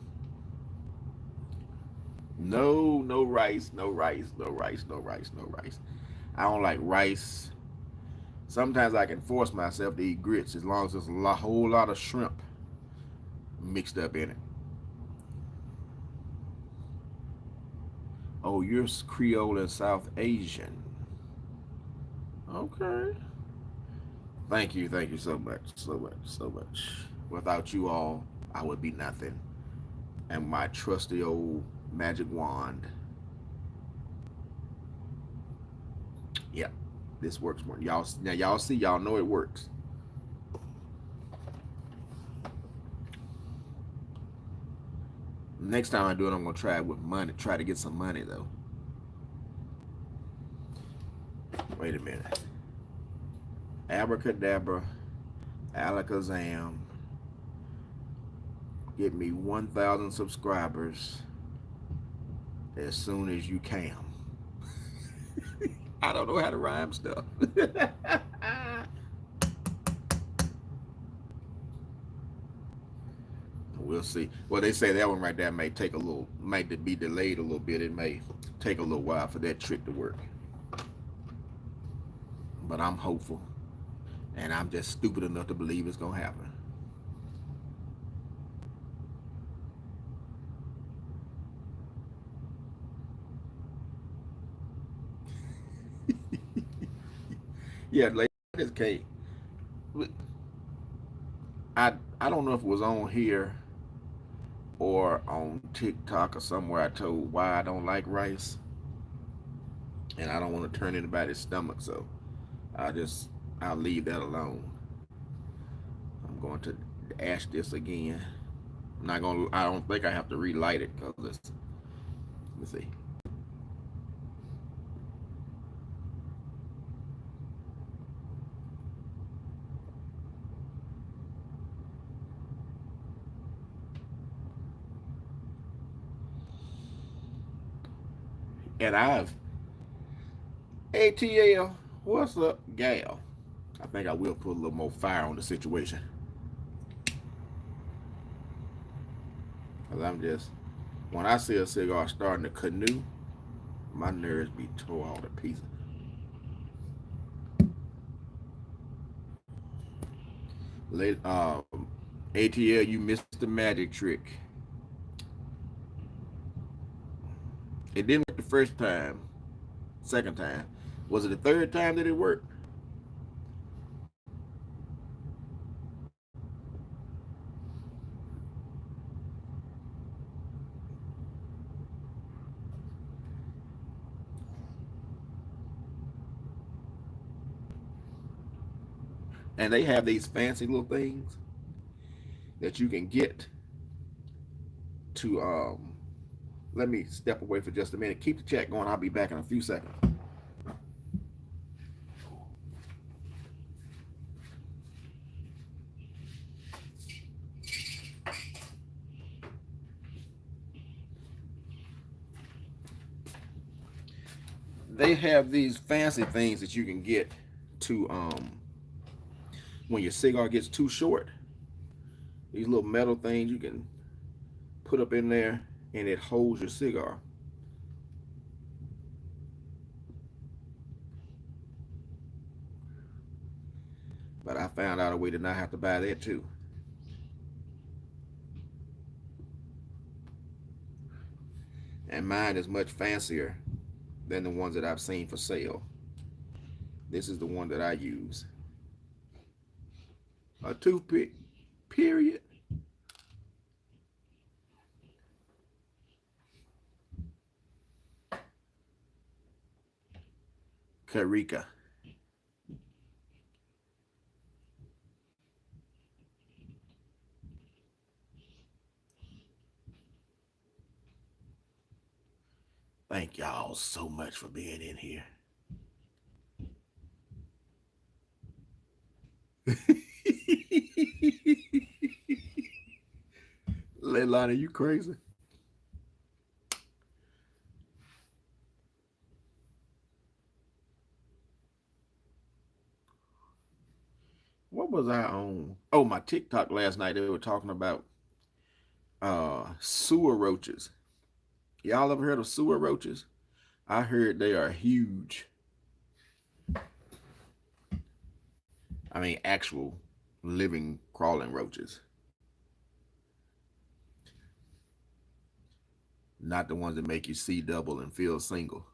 No, no rice, no rice, no rice, no rice, no rice. I don't like rice. Sometimes I can force myself to eat grits as long as there's whole lot of shrimp mixed up in it. Oh, you're Creole and South Asian. Okay. Thank you so much, so much, so much. Without you all, I would be nothing. And my trusty old magic wand. Yep, this works more. Y'all now, y'all see, y'all know it works. Next time I do it, I'm gonna try it with money. Try to get some money though. Wait a minute. Abracadabra, alakazam. Get me 1,000 subscribers as soon as you can. I don't know how to rhyme stuff. We'll see. Well, they say that one right there might be delayed a little bit. It may take a little while for that trick to work. But I'm hopeful. And I'm just stupid enough to believe it's going to happen. Yeah, like this cake. I don't know if it was on here or on TikTok or somewhere. I told why I don't like rice, and I don't want to turn anybody's stomach, so I'll leave that alone. I'm going to ash this again. I'm not gonna. I don't think I have to relight it because it's. Let me see. And I've ATL. What's up, gal? I think I will put a little more fire on the situation. Cause I'm just when I see a cigar starting to canoe, my nerves be tore all to pieces. Late, ATL, you missed the magic trick. It didn't work the first time, second time. Was it the third time that it worked? And they have these fancy little things that you can get to let me step away for just a minute. Keep the chat going. I'll be back in a few seconds. They have these fancy things that you can get to when your cigar gets too short. These little metal things you can put up in there and it holds your cigar. But I found out a way to not have to buy that too. And mine is much fancier than the ones that I've seen for sale. This is the one that I use. A toothpick, period. Carica. Thank y'all so much for being in here. Leilani, you crazy? What was I on? Oh, my TikTok last night. They were talking about sewer roaches. Y'all ever heard of sewer roaches? I heard they are huge. I mean, actual living crawling roaches. Not the ones that make you see double and feel single.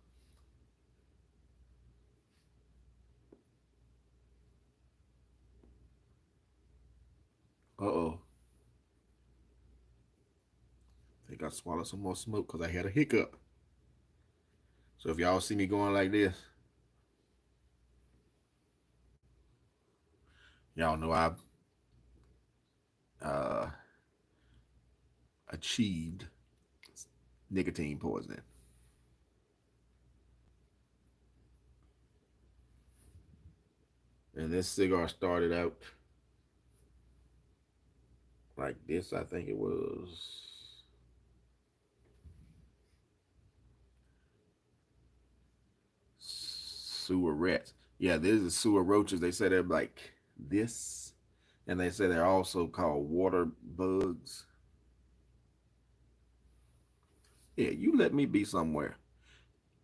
Uh-oh. I think I swallowed some more smoke because I had a hiccup. So if y'all see me going like this, y'all know I've uh, achieved nicotine poisoning. And this cigar started out like this, I think it was. Sewer rats. Yeah, these are sewer roaches. They say they're like this. And they say they're also called water bugs. Yeah, you let me be somewhere.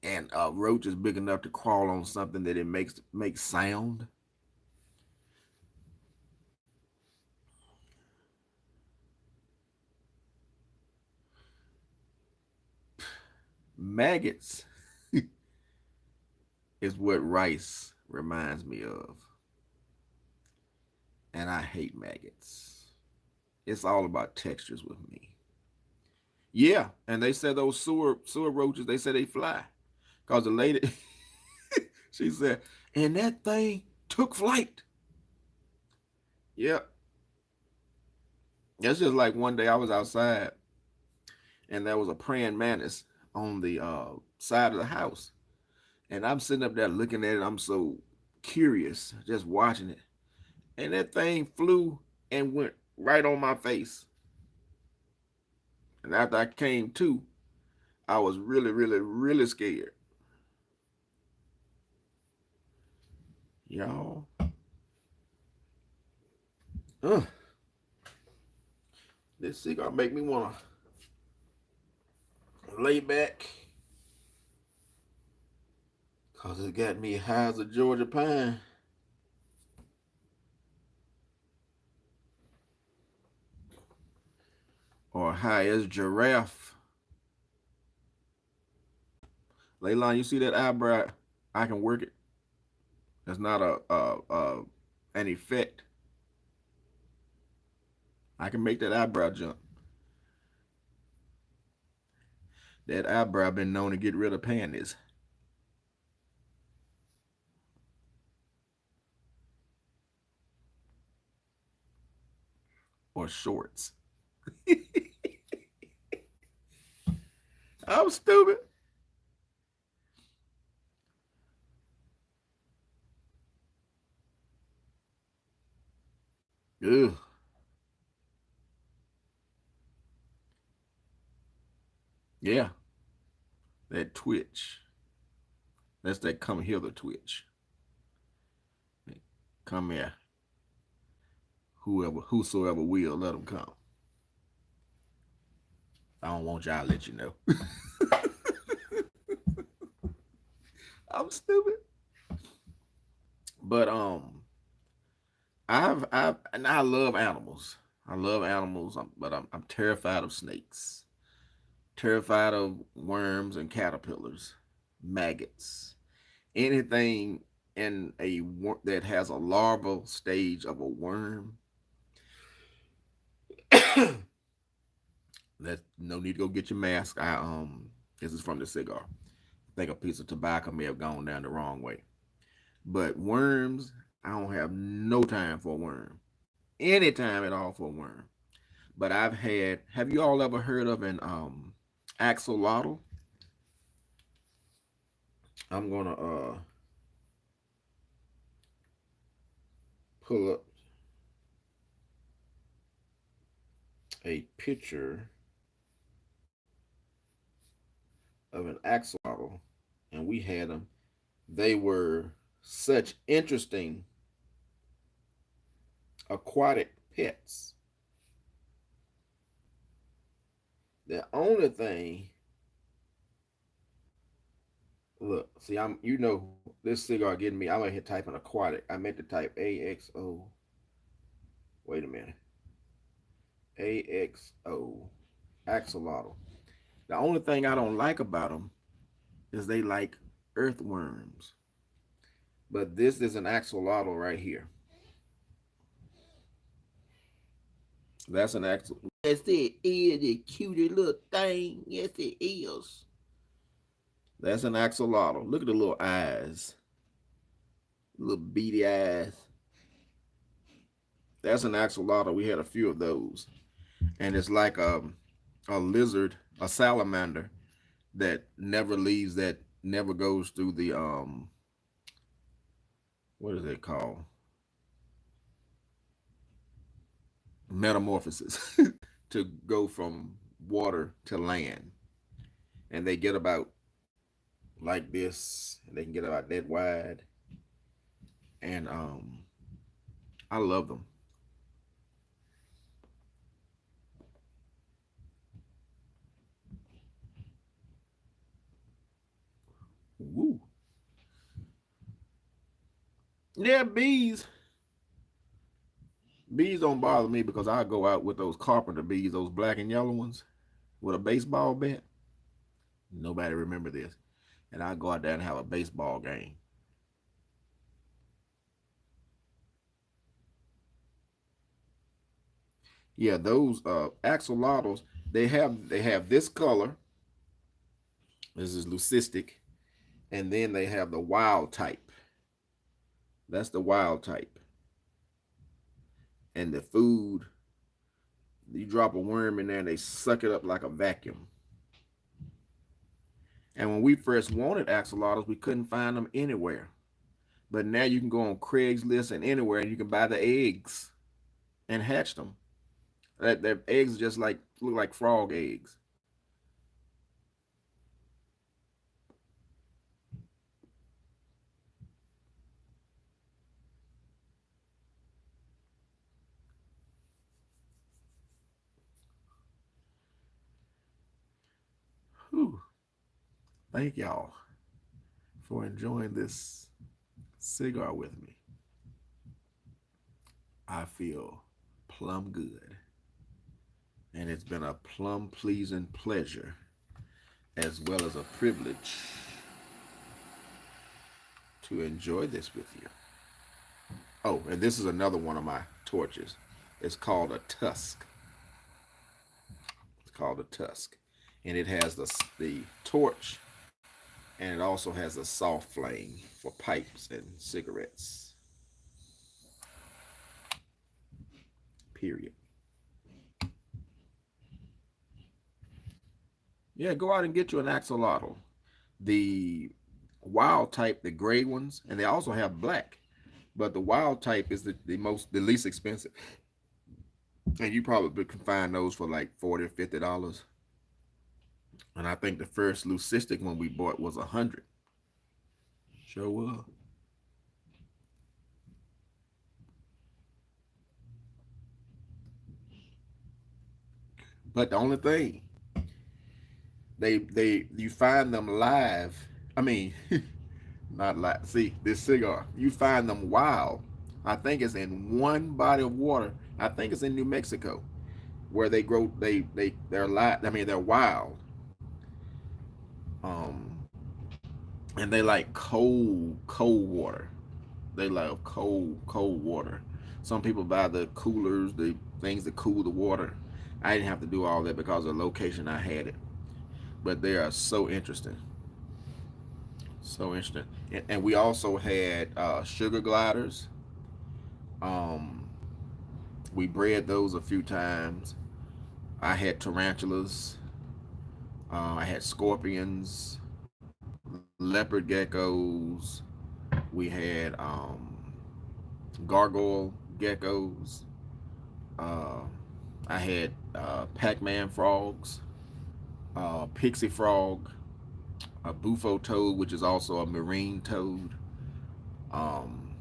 And a roach is big enough to crawl on something that it makes sound. Maggots is what rice reminds me of. And I hate maggots. It's all about textures with me. Yeah, and they said those sewer roaches, they say they fly. Cause the lady she said, and that thing took flight. Yep. It's just like one day I was outside and there was a praying mantis on the side of the house. And I'm sitting up there looking at it. I'm so curious, just watching it. And that thing flew and went right on my face. And after I came to, I was really, really, really scared. Y'all. Uh, this cigar make me want to lay back. Because it got me high as a Georgia pine. Or high as giraffe. Leylon, you see that eyebrow? I can work it. That's not an effect. I can make that eyebrow jump. That eyebrow been known to get rid of panties or shorts. I'm stupid. Ugh. Yeah, that twitch. That's that come hither twitch. Come here. Whosoever will, let them come. I don't want y'all to let you know. I'm stupid. But and I love animals. I love animals, but I'm terrified of snakes. Terrified of worms and caterpillars, maggots, anything in that has a larval stage of a worm. That's no need to go get your mask. This is from the cigar. I think a piece of tobacco may have gone down the wrong way. But worms, I don't have no time for a worm. Any time at all for a worm. But I've had. Have you all ever heard of an axolotl? I'm gonna pull up a picture of an axolotl, and we had them. They were such interesting aquatic pets. The only thing, look, see, this cigar getting me. I'm gonna hit type an aquatic. I meant to type AXO. Wait a minute, AXO axolotl. The only thing I don't like about them is they like earthworms. But this is an axolotl right here. That's an axolotl. Yes, it is a cutie little thing. Yes, it is. That's an axolotl. Look at the little eyes, little beady eyes. That's an axolotl. We had a few of those, and it's like a lizard, a salamander that never leaves, that never goes through the what is it called, metamorphosis, to go from water to land, and they get about like this, and they can get about that wide, and I love them. Woo. Yeah, bees don't bother me because I go out with those carpenter bees, those black and yellow ones, with a baseball bat. Nobody remember this, and I go out there and have a baseball game. Yeah, those axolotls, they have this color. This is leucistic, and then they have the wild type. That's the wild type. And the food, you drop a worm in there and they suck it up like a vacuum. And when we first wanted axolotls, we couldn't find them anywhere. But now you can go on Craigslist and anywhere, and you can buy the eggs and hatch them. Their eggs just like look like frog eggs. Whew. Thank y'all for enjoying this cigar with me. I feel plumb good. And it's been a plumb pleasing pleasure as well as a privilege to enjoy this with you. Oh, and this is another one of my torches. It's called a tusk. It's called a tusk. And it has the torch, and it also has a soft flame for pipes and cigarettes. Period. Yeah, go out and get you an axolotl. The wild type, the gray ones, and they also have black. But the wild type is the least expensive. And you probably can find those for like $40 or $50. And I think the first leucistic one we bought was $100. Sure was. But the only thing, they you find them live. I mean, not live. See, this cigar, you find them wild. I think it's in one body of water. I think it's in New Mexico, where they grow. They're live. I mean, they're wild. Um, and they like cold water. They love cold water. Some people buy the coolers, the things that cool the water. I didn't have to do all that because of the location I had it. But they are so interesting. So interesting. And we also had sugar gliders. Um, we bred those a few times. I had tarantulas. I had scorpions, leopard geckos. We had gargoyle geckos. Uh, I had Pac-Man frogs, Pixie Frog, a bufo toad, which is also a marine toad. Um,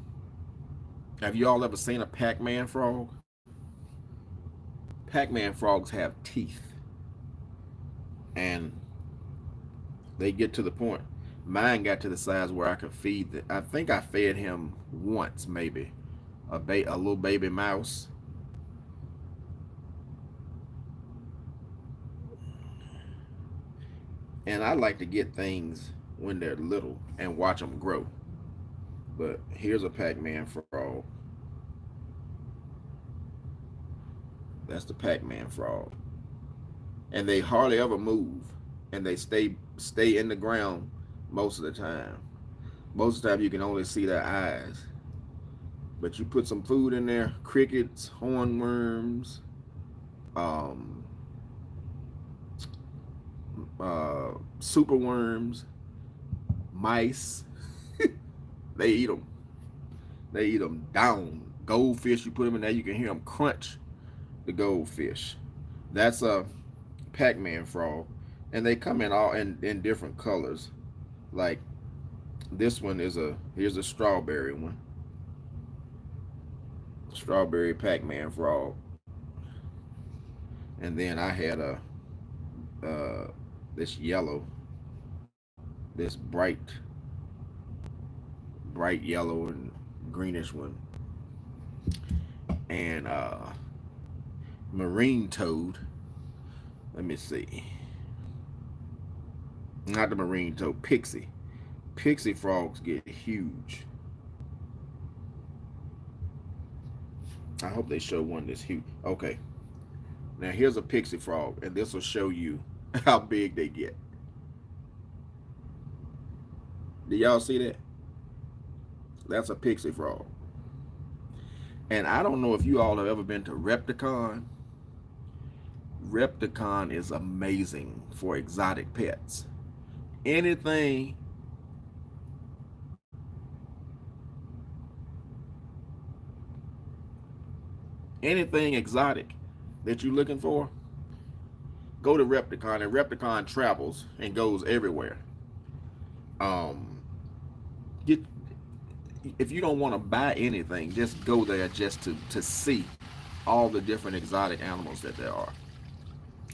have you all ever seen a Pac-Man frog? Pac-Man frogs have teeth, and they get to the point. Mine got to the size where I could feed. I think I fed him once, maybe a little baby mouse. And I like to get things when they're little and watch them grow. But here's a Pac-Man frog. That's the Pac-Man frog. And they hardly ever move, and they stay in the ground most of the time. Most of the time you can only see their eyes. But you put some food in there, crickets, hornworms, um, super worms, mice. They eat them. They eat them down. Goldfish, you put them in there, you can hear them crunch the goldfish. That's a Pac-Man frog, and they come in all in different colors. Like this one is here's a strawberry one. Strawberry Pac-Man frog. And then I had a this yellow, this bright yellow and greenish one, and marine toad. Let me see. Not the marine toad, pixie. Pixie frogs get huge. I hope they show one that's huge. Okay. Now here's a pixie frog, and this will show you how big they get. Do y'all see that? That's a pixie frog. And I don't know if you all have ever been to Repticon. Repticon is amazing for exotic pets. Anything exotic that you're looking for, go to Repticon, and Repticon travels and goes everywhere. Um, get if you don't want to buy anything, just go there just to see all the different exotic animals that there are.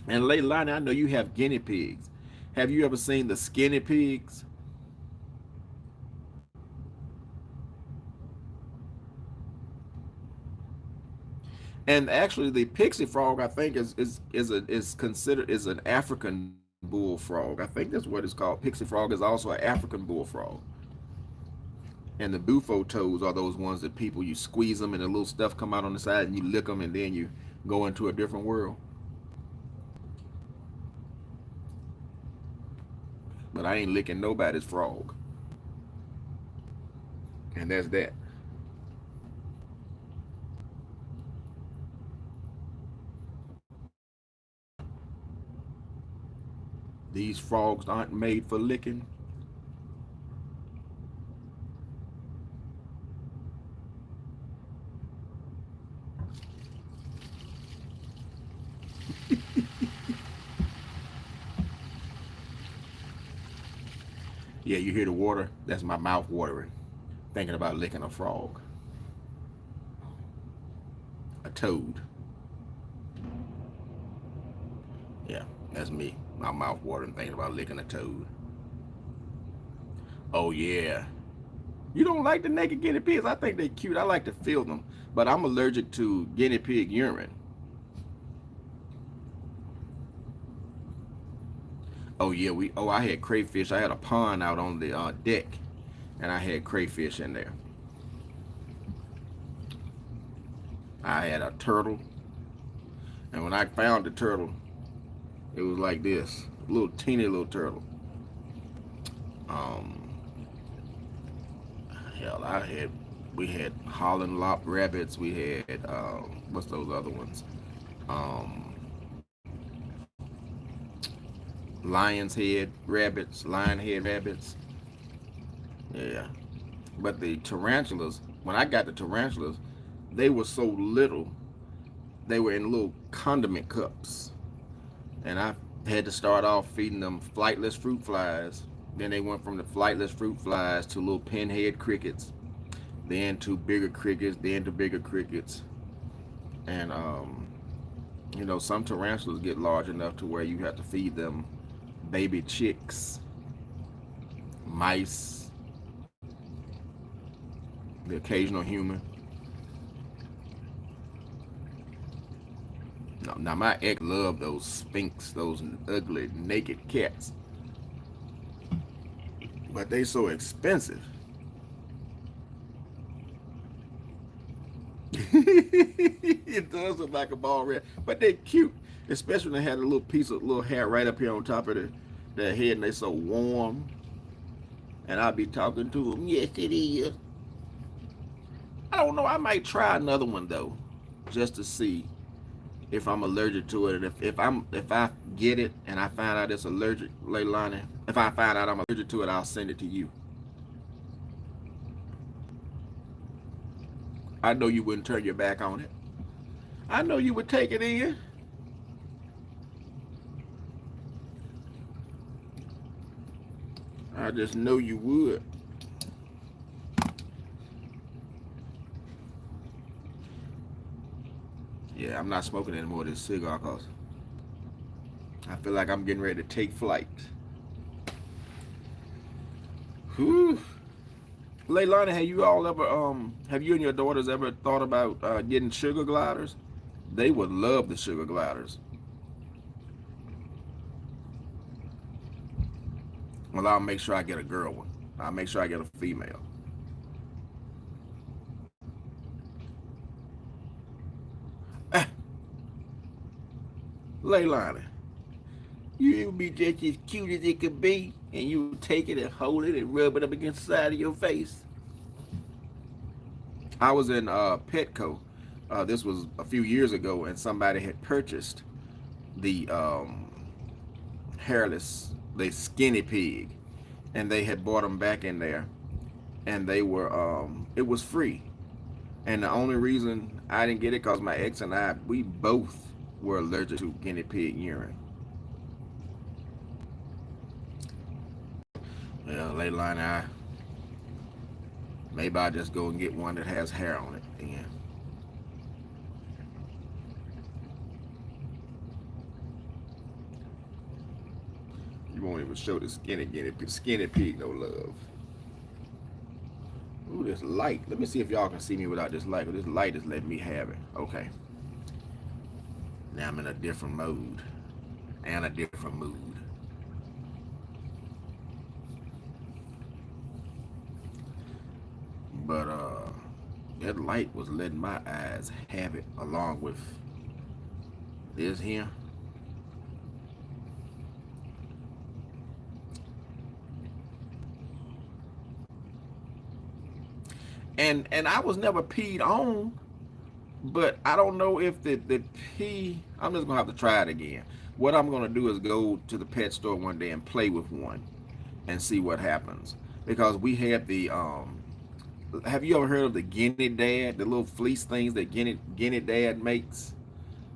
And Leilani, I know you have guinea pigs. Have you ever seen the skinny pigs? And actually, the pixie frog, I think, is considered is an African bullfrog. I think that's what it's called. Pixie frog is also an African bullfrog. And the bufo toes are those ones that people, you squeeze them and the little stuff come out on the side and you lick them and then you go into a different world. But I ain't licking nobody's frog. And that's that. These frogs aren't made for licking. Yeah, you hear the water? That's my mouth watering. Thinking about licking a frog. A toad. Yeah, that's me. My mouth watering thinking about licking a toad. Oh yeah. You don't like the naked guinea pigs? I think they're cute. I like to feel them. But I'm allergic to guinea pig urine. Oh yeah, I had crayfish. I had a pond out on the deck, and I had crayfish in there. I had a turtle, and when I found the turtle, it was like this, little teeny little turtle. Um, hell, we had Holland lop rabbits. We had what's those other ones? Um, lion head rabbits. Yeah, but the tarantulas. When I got the tarantulas, they were so little. They were in little condiment cups, and I had to start off feeding them flightless fruit flies. Then they went from the flightless fruit flies to little pinhead crickets, then to bigger crickets, then to bigger crickets. And some tarantulas get large enough to where you have to feed them baby chicks, mice, the occasional human. No, now my ex loved those sphinx, those ugly naked cats, but they so expensive. It does look like a ball red, but they're cute, especially when they had a little piece of little hair right up here on top of their head, and they so warm. And I'll be talking to them. Yes, it is. I don't know. I might try another one though, just to see if I'm allergic to it. And if I get it and I find out it's allergic, Leilani, if I find out I'm allergic to it, I'll send it to you. I know you wouldn't turn your back on it. I know you would take it in. I just know you would. Yeah, I'm not smoking anymore of this cigar because I feel like I'm getting ready to take flight. Whew. Leilani, have you and your daughters ever thought about getting sugar gliders? They would love the sugar gliders. Well, I'll make sure I get a girl one. I'll make sure I get a female. Ah, Leilani, you would be just as cute as it could be, and you take it and hold it and rub it up against the side of your face. I was in Petco. This was a few years ago, and somebody had purchased the the skinny pig, and they had bought them back in there, and they were it was free. And the only reason I didn't get it because my ex and we both were allergic to guinea pig urine. Yeah, later line, maybe I'll just go and get one that has hair on it. Yeah. You won't even show the skinny pig no love. Ooh, this light. Let me see if y'all can see me without this light. This light is letting me have it. Okay. Now I'm in a different mode. And a different mood. That light was letting my eyes have it along with this here. And I was never peed on, but I don't know if the pee. I'm just gonna have to try it again. What I'm gonna do is go to the pet store one day and play with one and see what happens. Because we had the have you ever heard of the Guinea Dad, the little fleece things that Guinea Dad makes,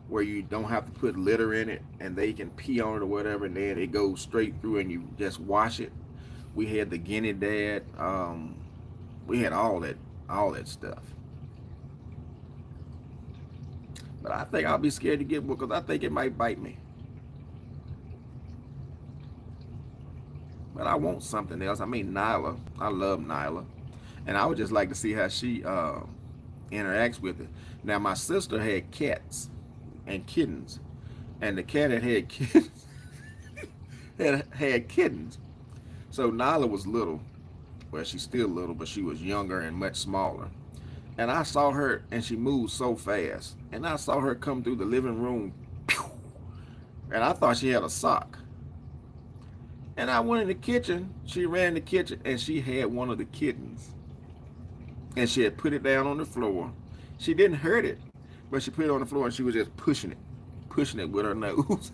where you don't have to put litter in it and they can pee on it or whatever, and then it goes straight through and you just wash it. We had the Guinea Dad. We had all that stuff. But I think I'll be scared to get one because I think it might bite me. But I want something else. I mean, Nyla. I love Nyla. And I would just like to see how she interacts with it. Now, my sister had cats and kittens. And the cat had kittens. had kittens. So Nyla was little. Well, she's still little, but she was younger and much smaller. And I saw her, and she moved so fast. And I saw her come through the living room. And I thought she had a sock. And I went in the kitchen. She ran in the kitchen, and she had one of the kittens. And she had put it down on the floor. She didn't hurt it, but she put it on the floor, and she was just pushing it with her nose.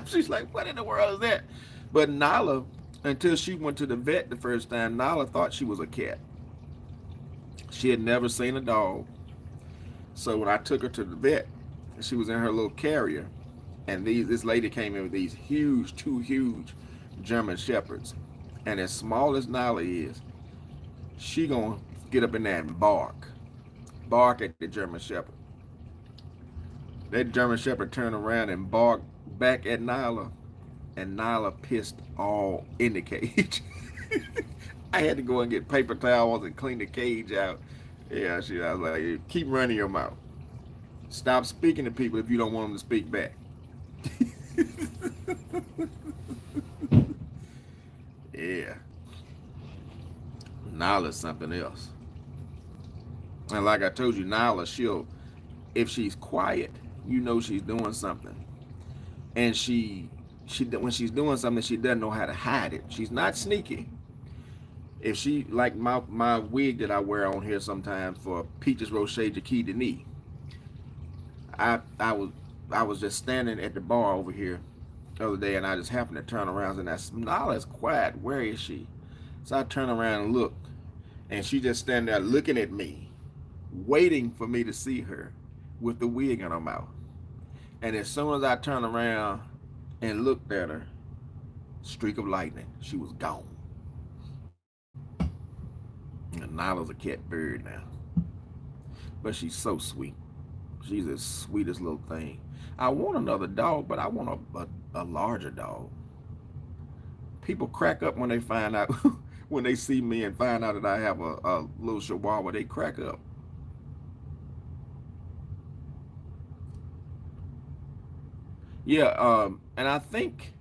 She's like, what in the world is that? But Nala, until she went to the vet the first time, Nala thought she was a cat. She had never seen a dog. So when I took her to the vet, she was in her little carrier, and this lady came in with these two huge German shepherds. And as small as Nala is, she gonna get up in there and bark at the German shepherd. That German shepherd turned around and barked back at Nyla, and Nyla pissed all in the cage. I had to go and get paper towels and clean the cage out. Yeah, I was like, keep running your mouth. Stop speaking to people if you don't want them to speak back. Yeah. Nyla's something else. And like I told you, Nyla, if she's quiet, you know she's doing something. And when she's doing something, she doesn't know how to hide it. She's not sneaky. If she, like my wig that I wear on here sometimes for Peaches Roche Jackie Denis, I was just standing at the bar over here the other day, and I just happened to turn around, and Nyla is quiet. Where is she? So I turn around and look, and she just standing there looking at me, waiting for me to see her with the wig in her mouth. And as soon as I turned around and looked at her, streak of lightning, she was gone. And Nyla's a cat bird now. But she's so sweet. She's the sweetest little thing. I want another dog, but I want a larger dog. People crack up when they find out, when they see me and find out that I have a little chihuahua, they crack up. Yeah, and I think,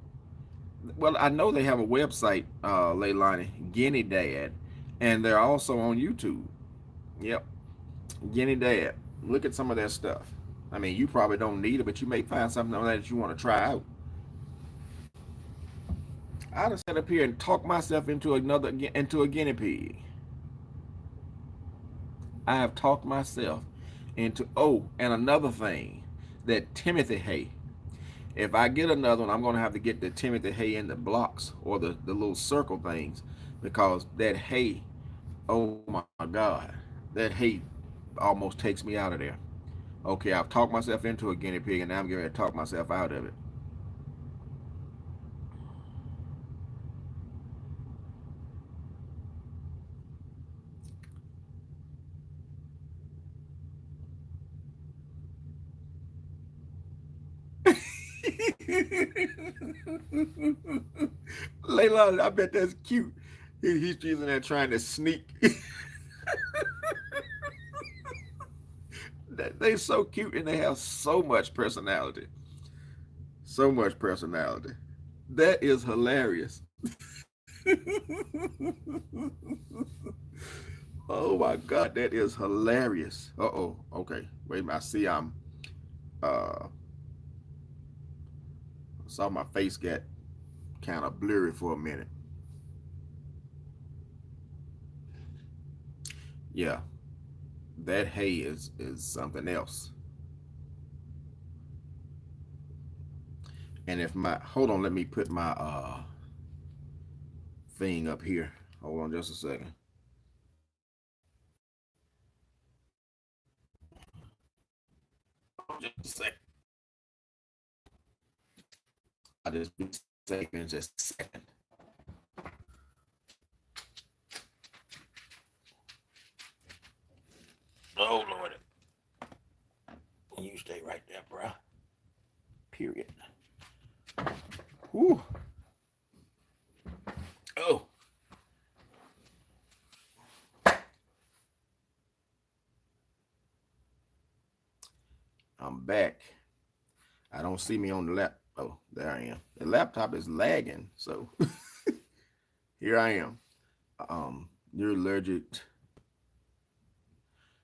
well, I know they have a website, Leilani, Guinea Dad, and they're also on YouTube. Yep, Guinea Dad. Look at some of their stuff. I mean, you probably don't need it, but you may find something on that you want to try out. I'd have sat up here and talked myself into a guinea pig. I have talked myself into, oh, and another thing, that Timothy hay. If I get another one, I'm going to have to get the Timothy hay in the blocks or the little circle things, because that hay, oh my God, that hay almost takes me out of there. Okay, I've talked myself into a guinea pig, and now I'm going to talk myself out of it. Layla, I bet that's cute. He's using that trying to sneak. They're so cute, and they have so much personality. So much personality. That is hilarious. Oh my God, that is hilarious. Uh-oh. Okay. Wait a minute. I see uh saw my face get kind of blurry for a minute. Yeah, that hay is something else. And if my hold on, let me put my thing up here. Hold on just a second. Just a second. I just be saying just a second. Oh Lord. You stay right there, bro. Period. Whew. Oh. I'm back. I don't see me on the lap. Oh, there I am. The laptop is lagging, so here I am. You're allergic.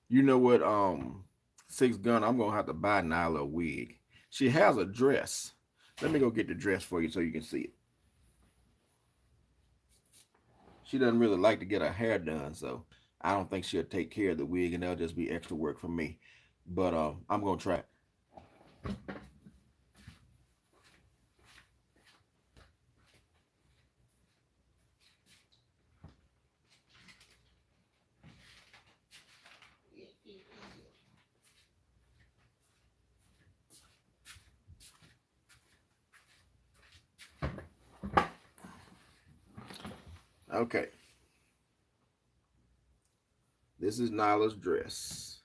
You know what? Six Gun. I'm gonna have to buy Nyla a wig. She has a dress. Let me go get the dress for you so you can see it. She doesn't really like to get her hair done, so I don't think she'll take care of the wig, and that'll just be extra work for me. But I'm gonna try. Okay, this is Nyla's dress.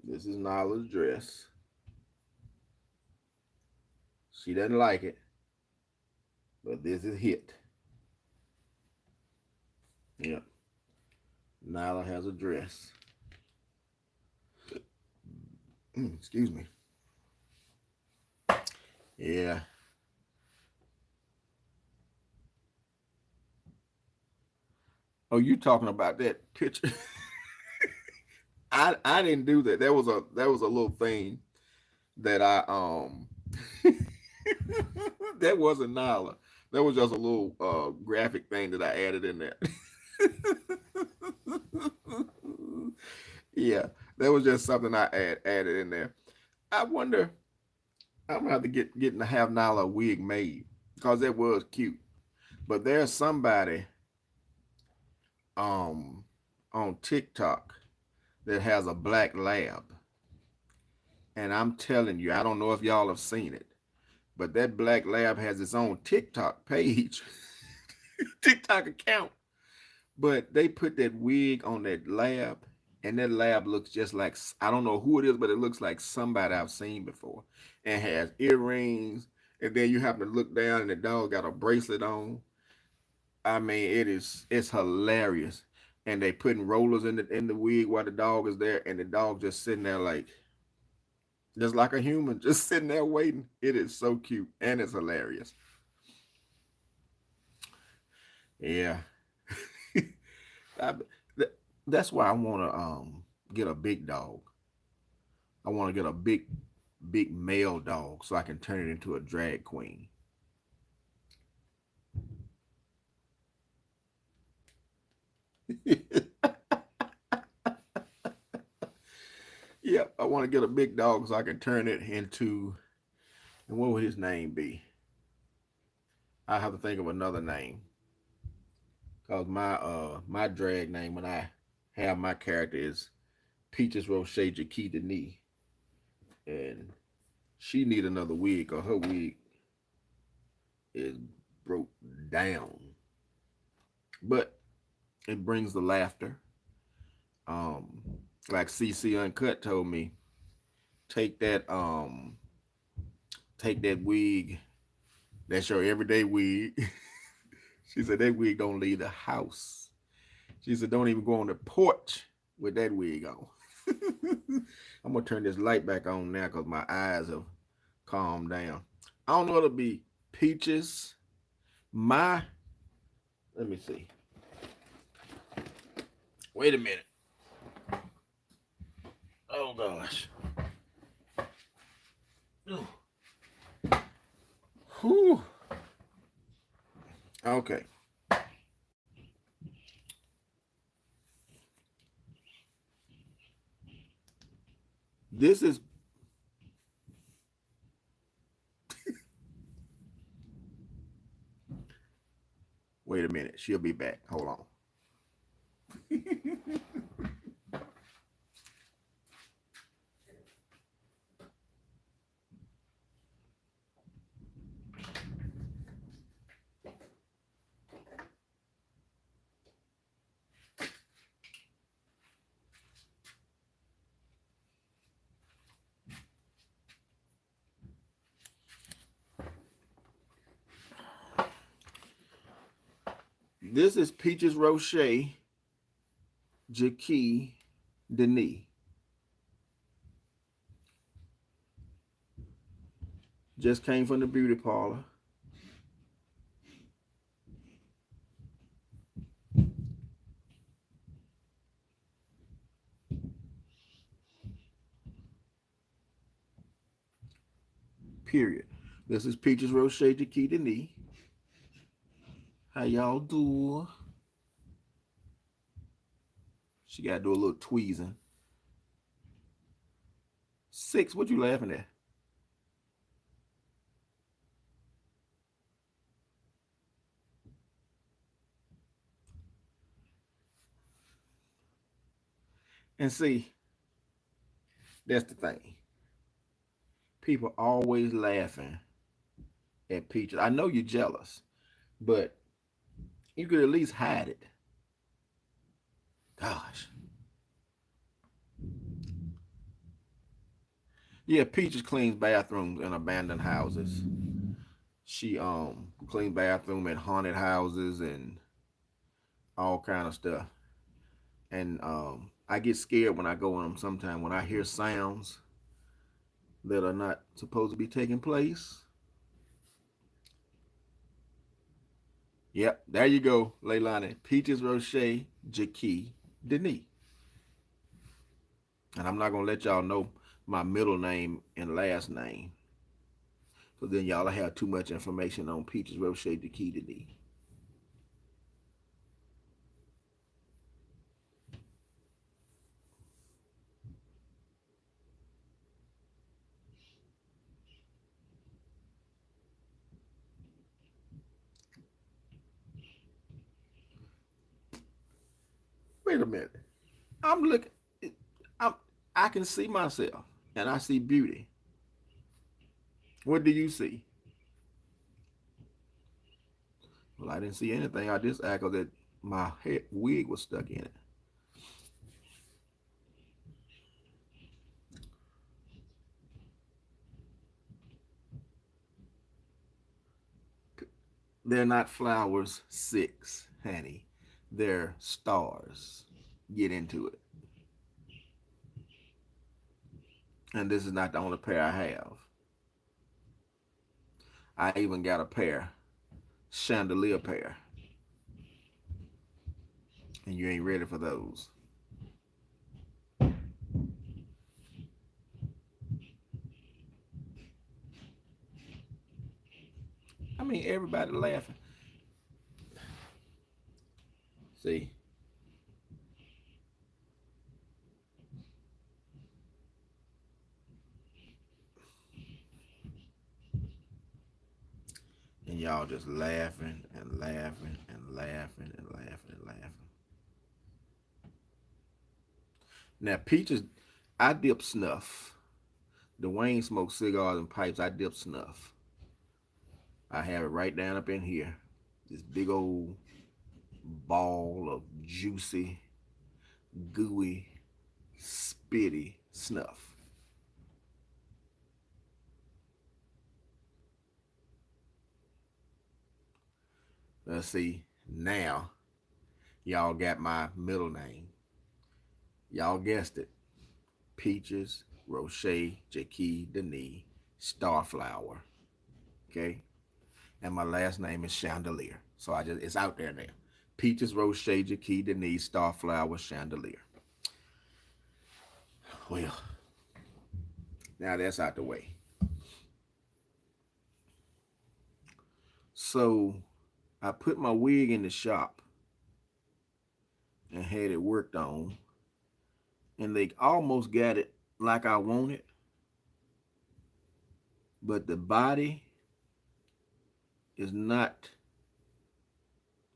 This is Nyla's dress. She doesn't like it, but this is hit. Yep. Nyla has a dress. Excuse me. Yeah. Oh, you talking about that picture? I didn't do that. That was a little thing that I that wasn't Nyla. That was just a little graphic thing that I added in there. Yeah, that was just something I added in there. I wonder. I'm gonna have to getting to have Nyla a wig made because that was cute. But there's somebody um on TikTok that has a black lab, and I'm telling you, I don't know if y'all have seen it, but that black lab has its own TikTok page, TikTok account. But they put that wig on that lab, and that lab looks just like I don't know who it is, but it looks like somebody I've seen before, and has earrings. And then you happen to look down, and the dog got a bracelet on. I mean, it's hilarious. And they putting rollers in the wig while the dog is there, and the dog just sitting there like just like a human, just sitting there waiting. It is so cute and it's hilarious. Yeah. I, that's why I want to get a big dog. I want to get a big male dog so I can turn it into a drag queen. Yep, I want to get a big dog so I can turn it into, and what would his name be? I have to think of another name because my drag name when I have my character is Peaches Roche Jakita, and she need another wig or her wig is broke down. But it brings the laughter. Um, like CC Uncut told me, take that take that wig. That's your everyday wig. She said that wig don't leave the house. She said don't even go on the porch with that wig on. I'm gonna turn this light back on now because my eyes have calm down. I don't know if it'll be Peaches. My, let me see. Wait a minute. Oh gosh. Whew. Okay. This is wait a minute. She'll be back. Hold on. This is Peaches Rocher Jackie Denis. Just came from the beauty parlor. Period. This is Peaches Rocher Jackie Denis. How y'all do? She got to do a little tweezing. 6, what you laughing at? And see, that's the thing. People always laughing at Peaches. I know you're jealous, but you could at least hide it. Gosh. Yeah, Peaches cleans bathrooms in abandoned houses. She cleans bathroom in haunted houses and all kind of stuff. And I get scared when I go in them sometimes when I hear sounds that are not supposed to be taking place. Yep, there you go, Leilani. Peaches Rocher Jackie Denis. And I'm not gonna let y'all know my middle name and last name. So then y'all have too much information on Peaches Rocher Jackie Denis. Wait a minute. I'm looking. I'm. I can see myself, and I see beauty. What do you see? Well, I didn't see anything. I just echoed that my head wig was stuck in it. They're not flowers 6, honey. They're stars. Get into it. And this is not the only pair I have. I even got a pair, chandelier pair. And you ain't ready for those. I mean, everybody laughing. See? And y'all just laughing and laughing and laughing and laughing and laughing. Now, Peaches, I dip snuff. Dewane smokes cigars and pipes. I dip snuff. I have it right down up in here. This big old ball of juicy, gooey, spitty snuff. Let's see. Now, y'all got my middle name. Y'all guessed it. Peaches Rocher Jackie Denis. Starflower. Okay. And my last name is Chandelier. So it's out there now. Peaches, Rocher, Key, Denise, Starflower, Chandelier. Well, now that's out the way. So I put my wig in the shop and had it worked on, and they almost got it like I wanted, but the body is not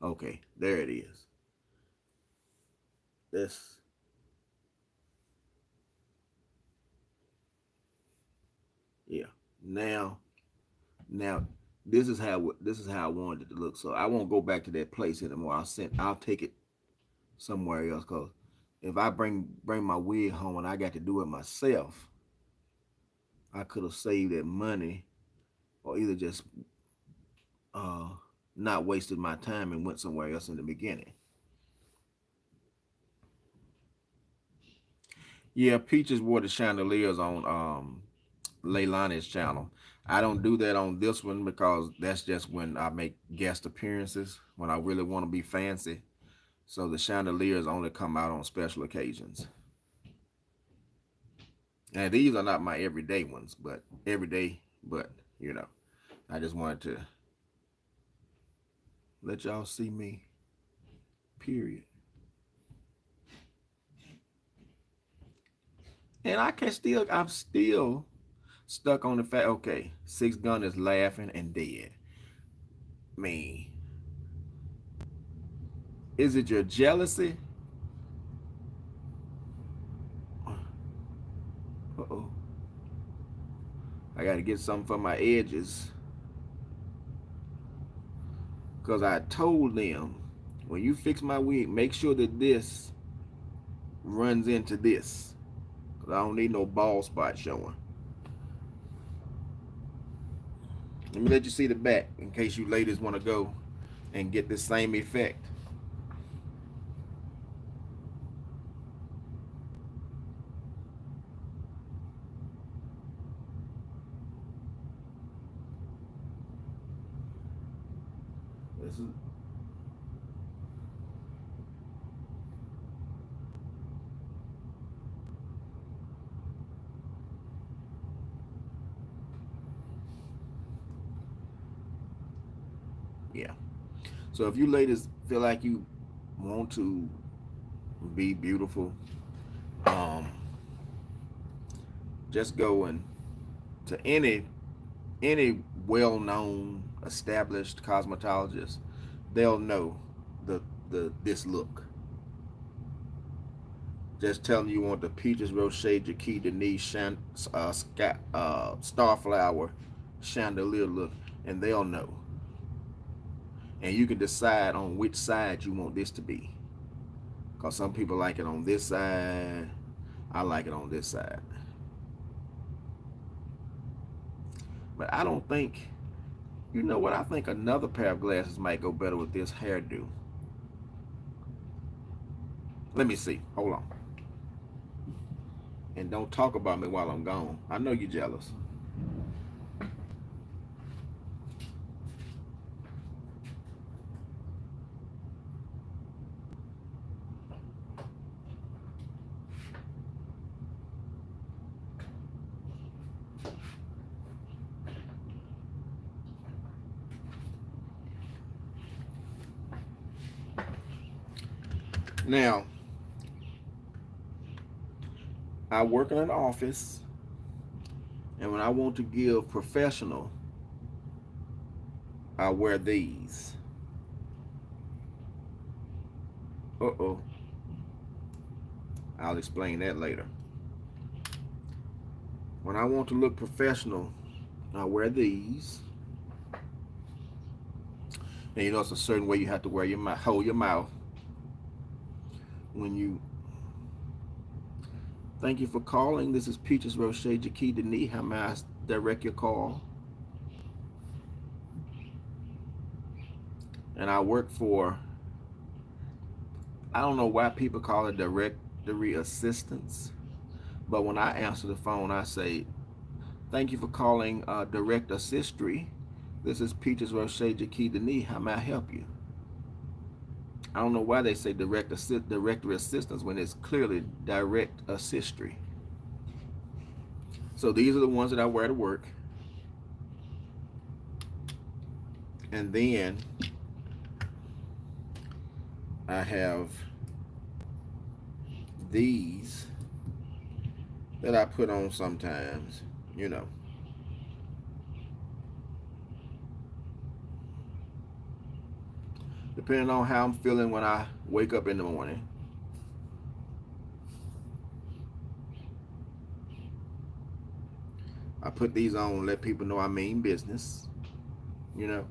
okay. There it is. This, yeah. Now, now this is how I wanted it to look. So I won't go back to that place anymore. I'll take it somewhere else, because if I bring my wig home and I got to do it myself, I could have saved that money, or either just uh not wasted my time and went somewhere else in the beginning. Yeah, Peaches wore the chandeliers on Leilani's channel. I don't do that on this one because that's just when I make guest appearances, when I really want to be fancy. So the chandeliers only come out on special occasions. And these are not my everyday ones, but you know, I just wanted to let y'all see me, period. And I'm still stuck on the fact, okay, Six Gun is laughing and dead. I mean, is it your jealousy? Uh-oh. I got to get something for my edges. Because I told them, when you fix my wig, make sure that this runs into this. Because I don't need no bald spot showing. Let me let you see the back in case you ladies want to go and get the same effect. This is yeah. So if you ladies feel like you want to be beautiful, um, just go and to any well-known established cosmetologist, they'll know the this look. Just telling you want the Peaches, Rocher, Jaquita, Denise, Starflower, Chandelier look, and they'll know. And you can decide on which side you want this to be. Because some people like it on this side. I like it on this side. But I don't think, you know what, I think another pair of glasses might go better with this hairdo. Let me see. Hold on. And don't talk about me while I'm gone. I know you're jealous. Now, I work in an office, and when I want to give professional, I wear these. Uh-oh. I'll explain that later. When I want to look professional, I wear these. And you know it's a certain way you have to wear your mouth, hold your mouth when you. Thank you for calling. This is Peaches, Rocher, Jaquita, Denise. How may I direct your call? And I work for, I don't know why people call it directory assistance, but when I answer the phone, I say, Thank you for calling Direct Assistory. This is Peaches Roche Jakey Denis. How may I help you? I don't know why they say directory assistance when it's clearly direct assistory. So these are the ones that I wear to work. And then I have these that I put on sometimes, you know. Depending on how I'm feeling when I wake up in the morning. I put these on, let people know I mean business, you know.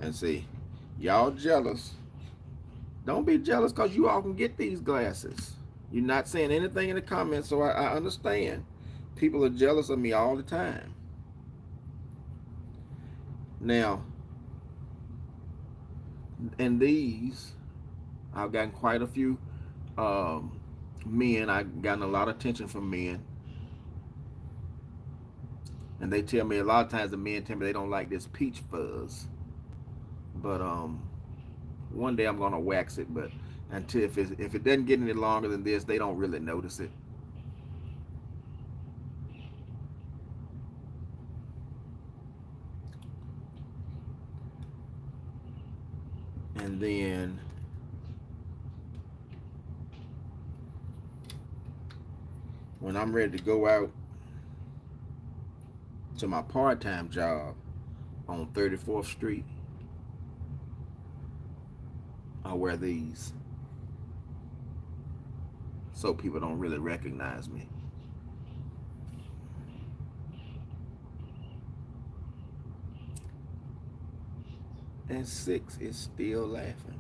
And see, y'all jealous. Don't be jealous because you all can get these glasses. You're not saying anything in the comments, so I understand. People are jealous of me all the time. Now, and these, I've gotten quite a few men. I've gotten a lot of attention from men. And they tell me a lot of times the men tell me they don't like this peach fuzz. But one day I'm gonna wax it. But until if it doesn't get any longer than this, they don't really notice it. And then when I'm ready to go out to my part-time job on 34th Street, I wear these so people don't really recognize me. And 6 is still laughing.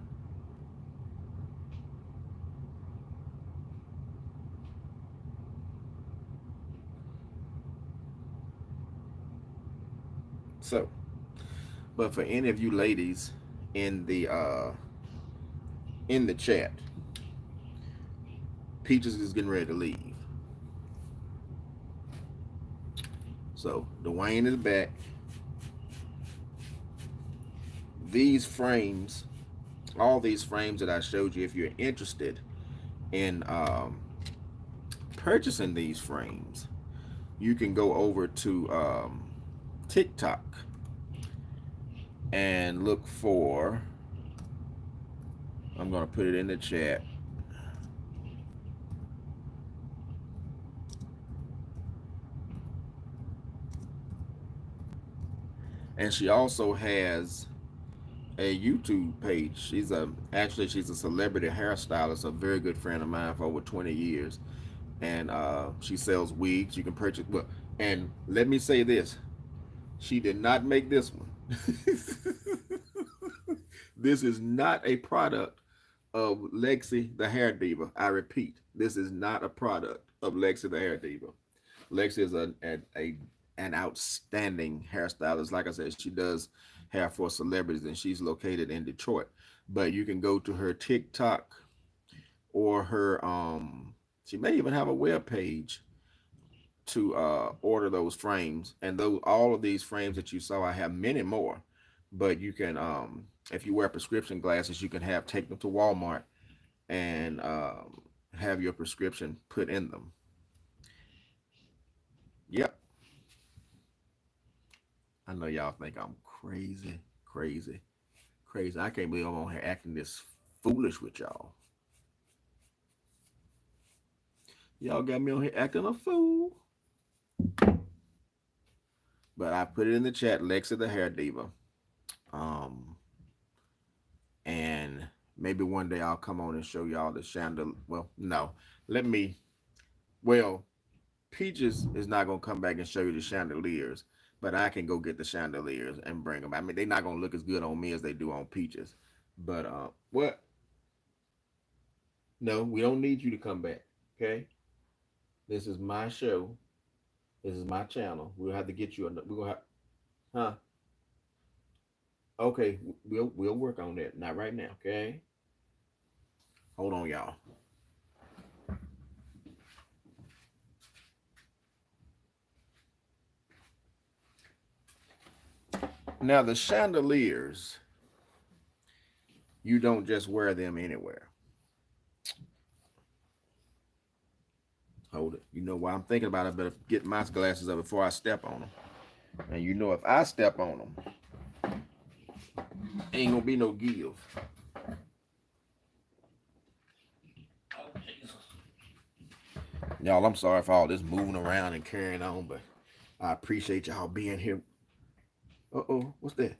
So, but for any of you ladies in the chat, Peaches is getting ready to leave. So Dewane is back. These frames, all these frames that I showed you, if you're interested in purchasing these frames, you can go over to TikTok and look for, I'm going to put it in the chat, and she also has a YouTube page. She's a celebrity hairstylist, a very good friend of mine for over 20 years, and she sells wigs. You can purchase. Well, and let me say this: she did not make this one. This is not a product of Lexi the Hair Diva. I repeat, this is not a product of Lexi the Hair Diva. Lexi is an outstanding hairstylist. Like I said, she does hair for celebrities, and she's located in Detroit. But you can go to her TikTok or her she may even have a web page to order those frames. And those all of these frames that you saw, I have many more. But you can if you wear prescription glasses, you can take them to Walmart and have your prescription put in them. Yep. I know y'all think I'm crazy, crazy, crazy. I can't believe I'm on here acting this foolish with y'all. Y'all got me on here acting a fool. But I put it in the chat, Lexi the Hair Diva. And maybe one day I'll come on and show y'all the chandelier. Well, no. Let me, well, Peaches is not going to come back and show you the chandeliers, but I can go get the chandeliers and bring them. I mean, they're not going to look as good on me as they do on Peaches. But, what? No, we don't need you to come back, okay? This is my show. This is my channel. We'll have to get you, we're going to have, huh? Okay, we'll work on that. Not right now, okay? Hold on, y'all. Now the chandeliers, you don't just wear them anywhere. Hold it. You know why I'm thinking about it. I better get my glasses up before I step on them. And you know if I step on them, ain't gonna be no give. Y'all, I'm sorry for all this moving around and carrying on, but I appreciate y'all being here. Uh-oh, what's that?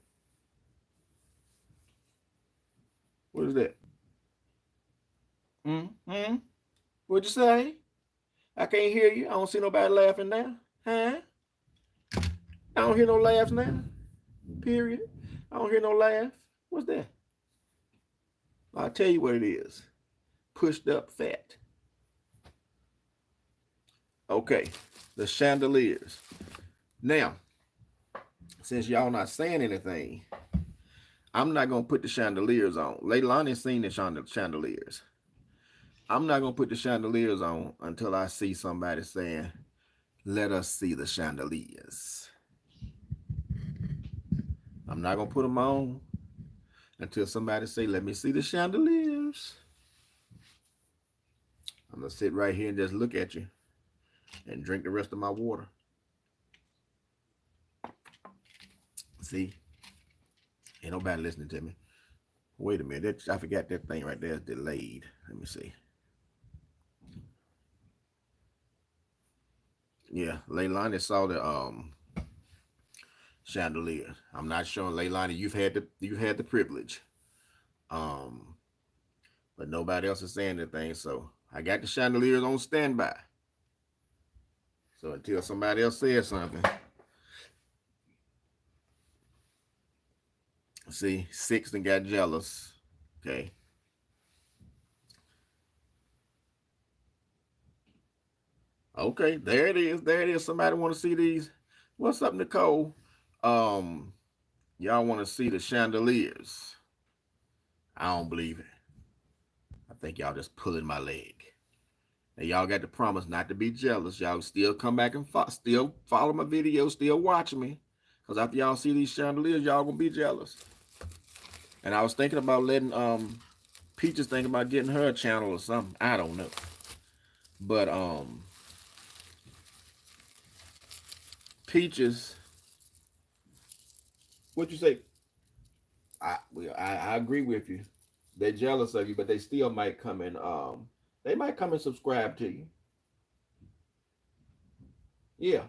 What is that? Mm-hmm. What'd you say? I can't hear you. I don't see nobody laughing now. Huh? I don't hear no laughs now. Period. I don't hear no laugh. What's that? I'll tell you what it is. Pushed up fat. Okay. The chandeliers. Now, since y'all not saying anything, I'm not gonna put the chandeliers on. Leilani's seen the chandeliers. I'm not gonna put the chandeliers on until I see somebody saying, "Let us see the chandeliers." I'm not gonna put them on until somebody say, "Let me see the chandeliers." I'm gonna sit right here and just look at you and drink the rest of my water. See, ain't nobody listening to me. Wait a minute, I forgot that thing right there is delayed. Let me see. Yeah, Leilani saw the chandelier. I'm not sure, Leilani, you've had the privilege. Um, but nobody else is saying anything, so I got the chandeliers on standby. So until somebody else says something. See, six and got jealous. Okay. Okay, there it is. There it is. Somebody want to see these? What's up, Nicole? Um, y'all want to see the chandeliers? I don't believe it. I think y'all just pulling my leg. And y'all got to promise not to be jealous. Y'all still come back and still follow my video, still watch me. Because after y'all see these chandeliers, y'all gonna be jealous. And I was thinking about letting Peaches thinking about getting her a channel or something. I don't know. But Peaches, what you say? I agree with you. They're jealous of you, but they still might come and they might come and subscribe to you. Yeah,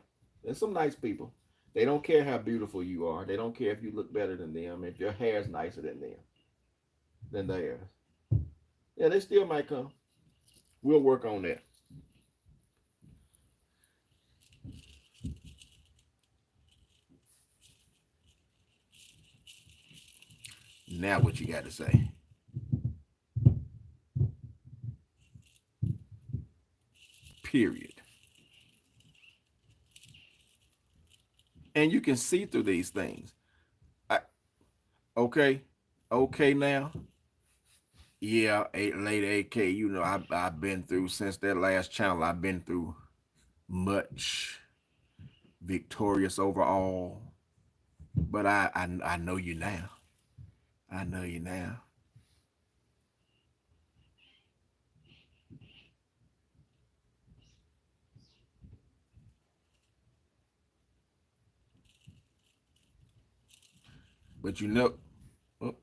there's some nice people. They don't care how beautiful you are. They don't care if you look better than them. If your hair's nicer than theirs. Yeah, they still might come. We'll work on that. Now what you got to say? Period. And you can see through these things. I, okay, okay now. Yeah, late AK. You know, I've been through since that last channel. I've been through much, victorious overall. But I know you now. I know you now. But oh,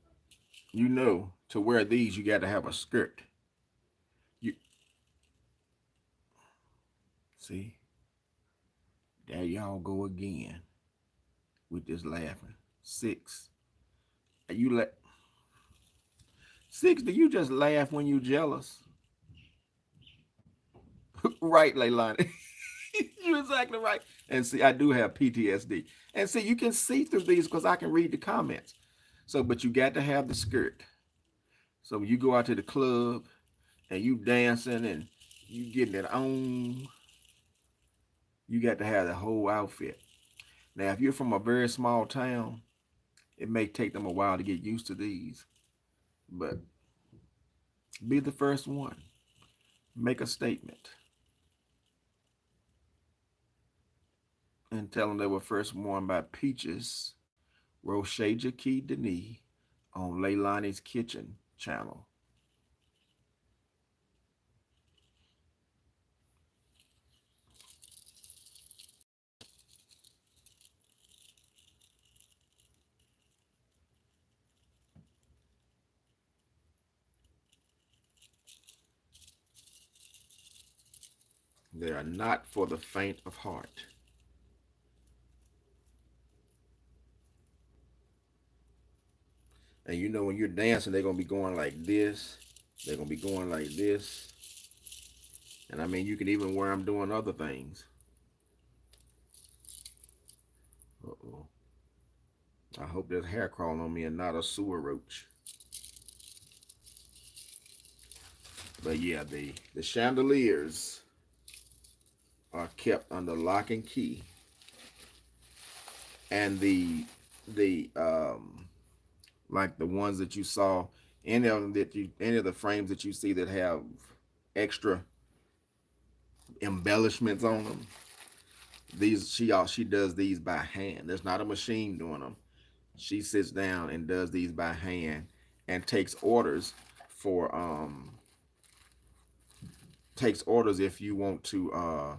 you know, to wear these, you got to have a skirt. You see, there y'all go again with this laughing. Six, you let six. Do you just laugh when you jealous? Right, Leilani. You're exactly right. And see, I do have PTSD. And see, you can see through these because I can read the comments. So, but you got to have the skirt. So when you go out to the club and you dancing and you getting it on, you got to have the whole outfit. Now, if you're from a very small town, it may take them a while to get used to these. But be the first one. Make a statement. And tell them they were first worn by Peaches Roshajaki Denis on Leilani's Kitchen channel. They are not for the faint of heart. And you know when you're dancing, they're going to be going like this. They're going to be going like this. And I mean, you can even wear them doing other things. Uh-oh. I hope there's hair crawling on me and not a sewer roach. But yeah, the chandeliers are kept under lock and key. And the like the ones that you saw, any of the frames that you see that have extra embellishments on them, these she does these by hand. There's not a machine doing them. She sits down and does these by hand and takes orders for if you want to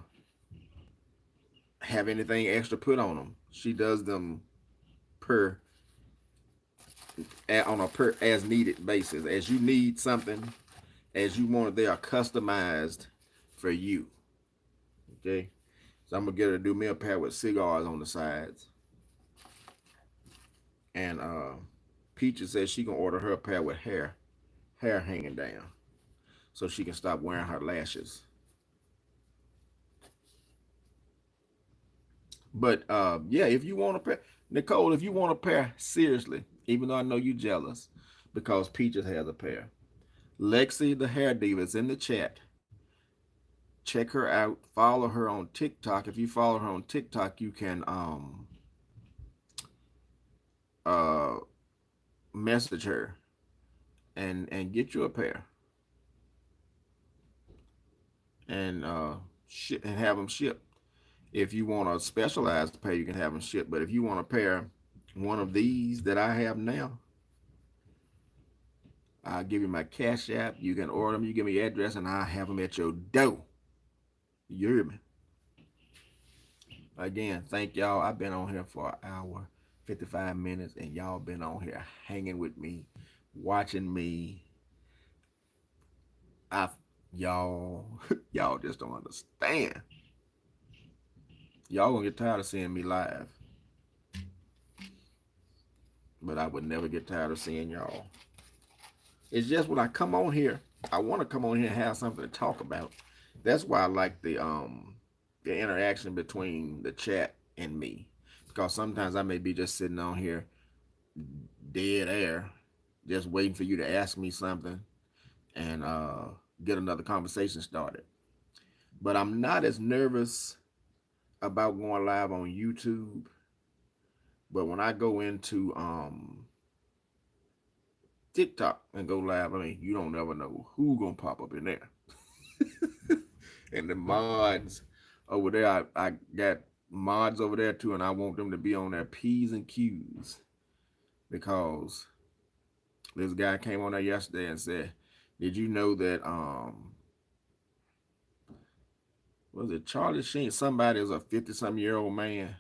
have anything extra put on them. She does them on a per as needed basis. As you need something, as you want it, they are customized for you. Okay, so I'm gonna get her to do me a pair with cigars on the sides. And Peaches says she gonna order her a pair with hair hanging down, so she can stop wearing her lashes. But yeah, if you want a pair, Nicole, if you want a pair, seriously, even though I know you jealous, because Peaches has a pair. Lexi, the hair diva, is in the chat. Check her out. Follow her on TikTok. If you follow her on TikTok, you can message her and get you a pair and and have them shipped. If you want a specialized pair, you can have them shipped. But if you want a pair, one of these that I have now, I'll give you my Cash App. You can order them. You give me your address, and I'll have them at your door. You hear me? Again, thank y'all. I've been on here for an hour, 55 minutes, and y'all been on here hanging with me, watching me. Y'all just don't understand. Y'all gonna get tired of seeing me live. But I would never get tired of seeing y'all. It's just when I come on here, I want to come on here and have something to talk about. That's why I like the interaction between the chat and me. Because sometimes I may be just sitting on here dead air, just waiting for you to ask me something and get another conversation started. But I'm not as nervous about going live on YouTube. But when I go into TikTok and go live, I mean, you don't ever know who gonna pop up in there. And the mods over there, I got mods over there too, and I want them to be on their P's and Q's, because this guy came on there yesterday and said, did you know that was it Charlie Sheen? Somebody is a 50-some-year-old man.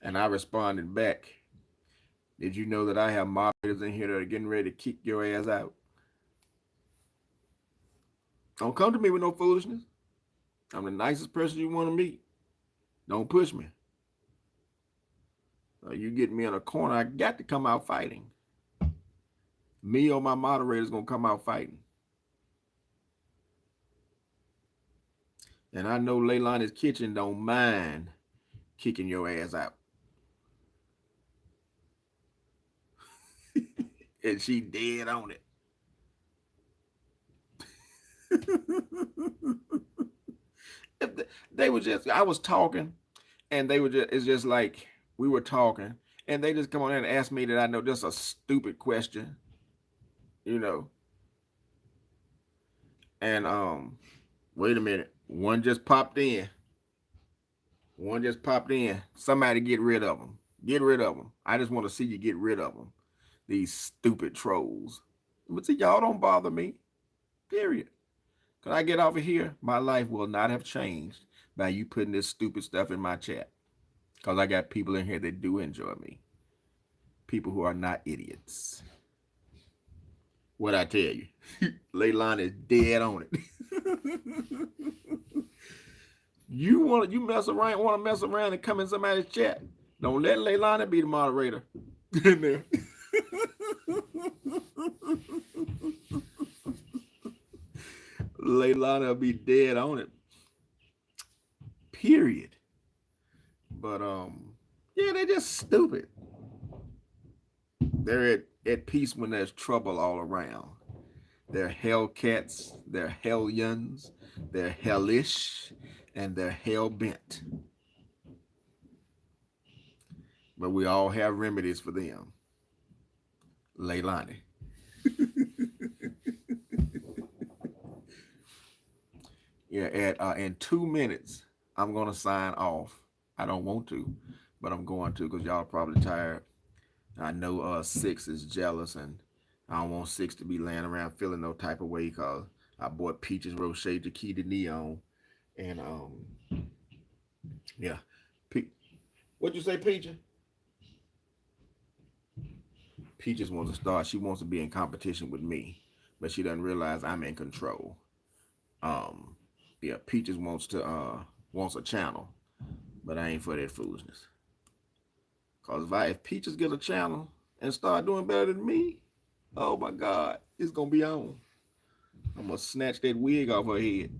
And I responded back, did you know that I have moderators in here that are getting ready to kick your ass out? Don't come to me with no foolishness. I'm the nicest person you want to meet. Don't push me. You get me in a corner, I got to come out fighting. Me or my moderator's going to come out fighting. And I know Leilani's Kitchen don't mind kicking your ass out. And she dead on it. They were just, I was talking, and they were just, it's just like we were talking, and they just come on in and ask me that I know just a stupid question, you know. And wait a minute, one just popped in. Somebody get rid of them. Get rid of them. I just want to see you get rid of them. These stupid trolls. But see, y'all don't bother me. Period. Can I get off of here? My life will not have changed by you putting this stupid stuff in my chat. Because I got people in here that do enjoy me. People who are not idiots. What I tell you, Leilani is dead on it. You mess around, want to mess around and come in somebody's chat. Don't let Leilani be the moderator. In there. Leilani will be dead on it. Period. But yeah, they're just stupid. They're at peace when there's trouble all around. They're hellcats, they're hellions, they're hellish, and they're hell bent. But we all have remedies for them. Leilani. Yeah, in 2 minutes, I'm going to sign off. I don't want to, but I'm going to because y'all are probably tired. I know Six is jealous, and I don't want Six to be laying around feeling no type of way because I bought Peaches Roche Tequila Neon. And, yeah. What'd you say, Peaches? Peaches wants to start. She wants to be in competition with me, but she doesn't realize I'm in control. Yeah, Peaches wants a channel, but I ain't for that foolishness. Cause if Peaches get a channel and start doing better than me, oh my God, it's gonna be on. I'm gonna snatch that wig off her head.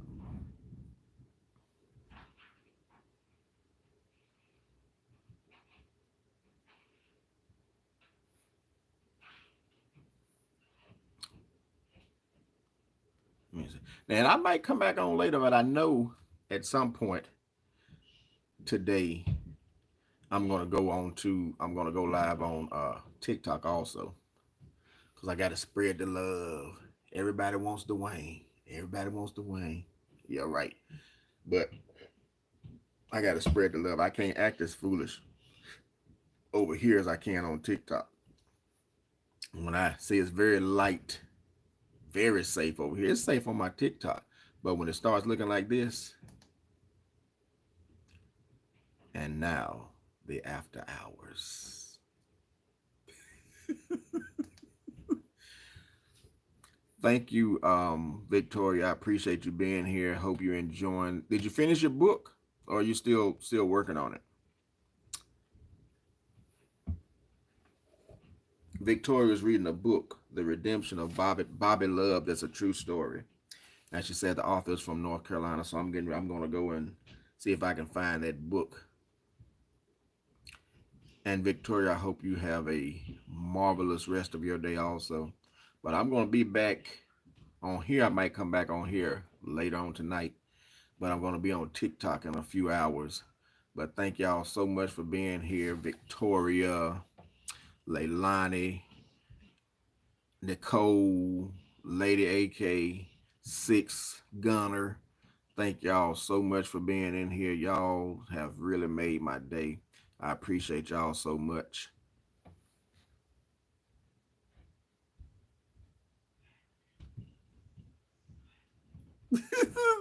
And I might come back on later, but I know at some point today I'm gonna go live on TikTok also. Cause I gotta spread the love. Everybody wants Dewane. Everybody wants Dewane. Yeah, right. But I gotta spread the love. I can't act as foolish over here as I can on TikTok. When I say it's very light, very safe over here, it's safe on my TikTok. But when it starts looking like this, and now the after hours. Thank you, Victoria. I appreciate you being here. Hope you're enjoying. Did you finish your book, or are you still working on it? Victoria's reading a book, The Redemption of Bobby Love. That's a true story. And she said the author's from North Carolina, so I'm going to go and see if I can find that book. And Victoria, I hope you have a marvelous rest of your day also. But I'm going to be back on here. I might come back on here later on tonight. But I'm going to be on TikTok in a few hours. But thank y'all so much for being here. Victoria, Leilani, Nicole, Lady AK, Six Gunner. Thank y'all so much for being in here. Y'all have really made my day. I appreciate y'all so much.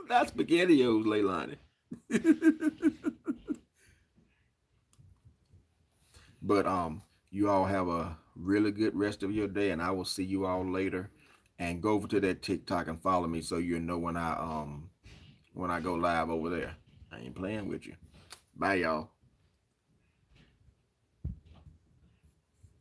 That's SpaghettiOs, Leilani. But you all have a really good rest of your day, and I will see you all later. And go over to that TikTok and follow me so you know when I go live over there. I ain't playing with you. Bye, y'all.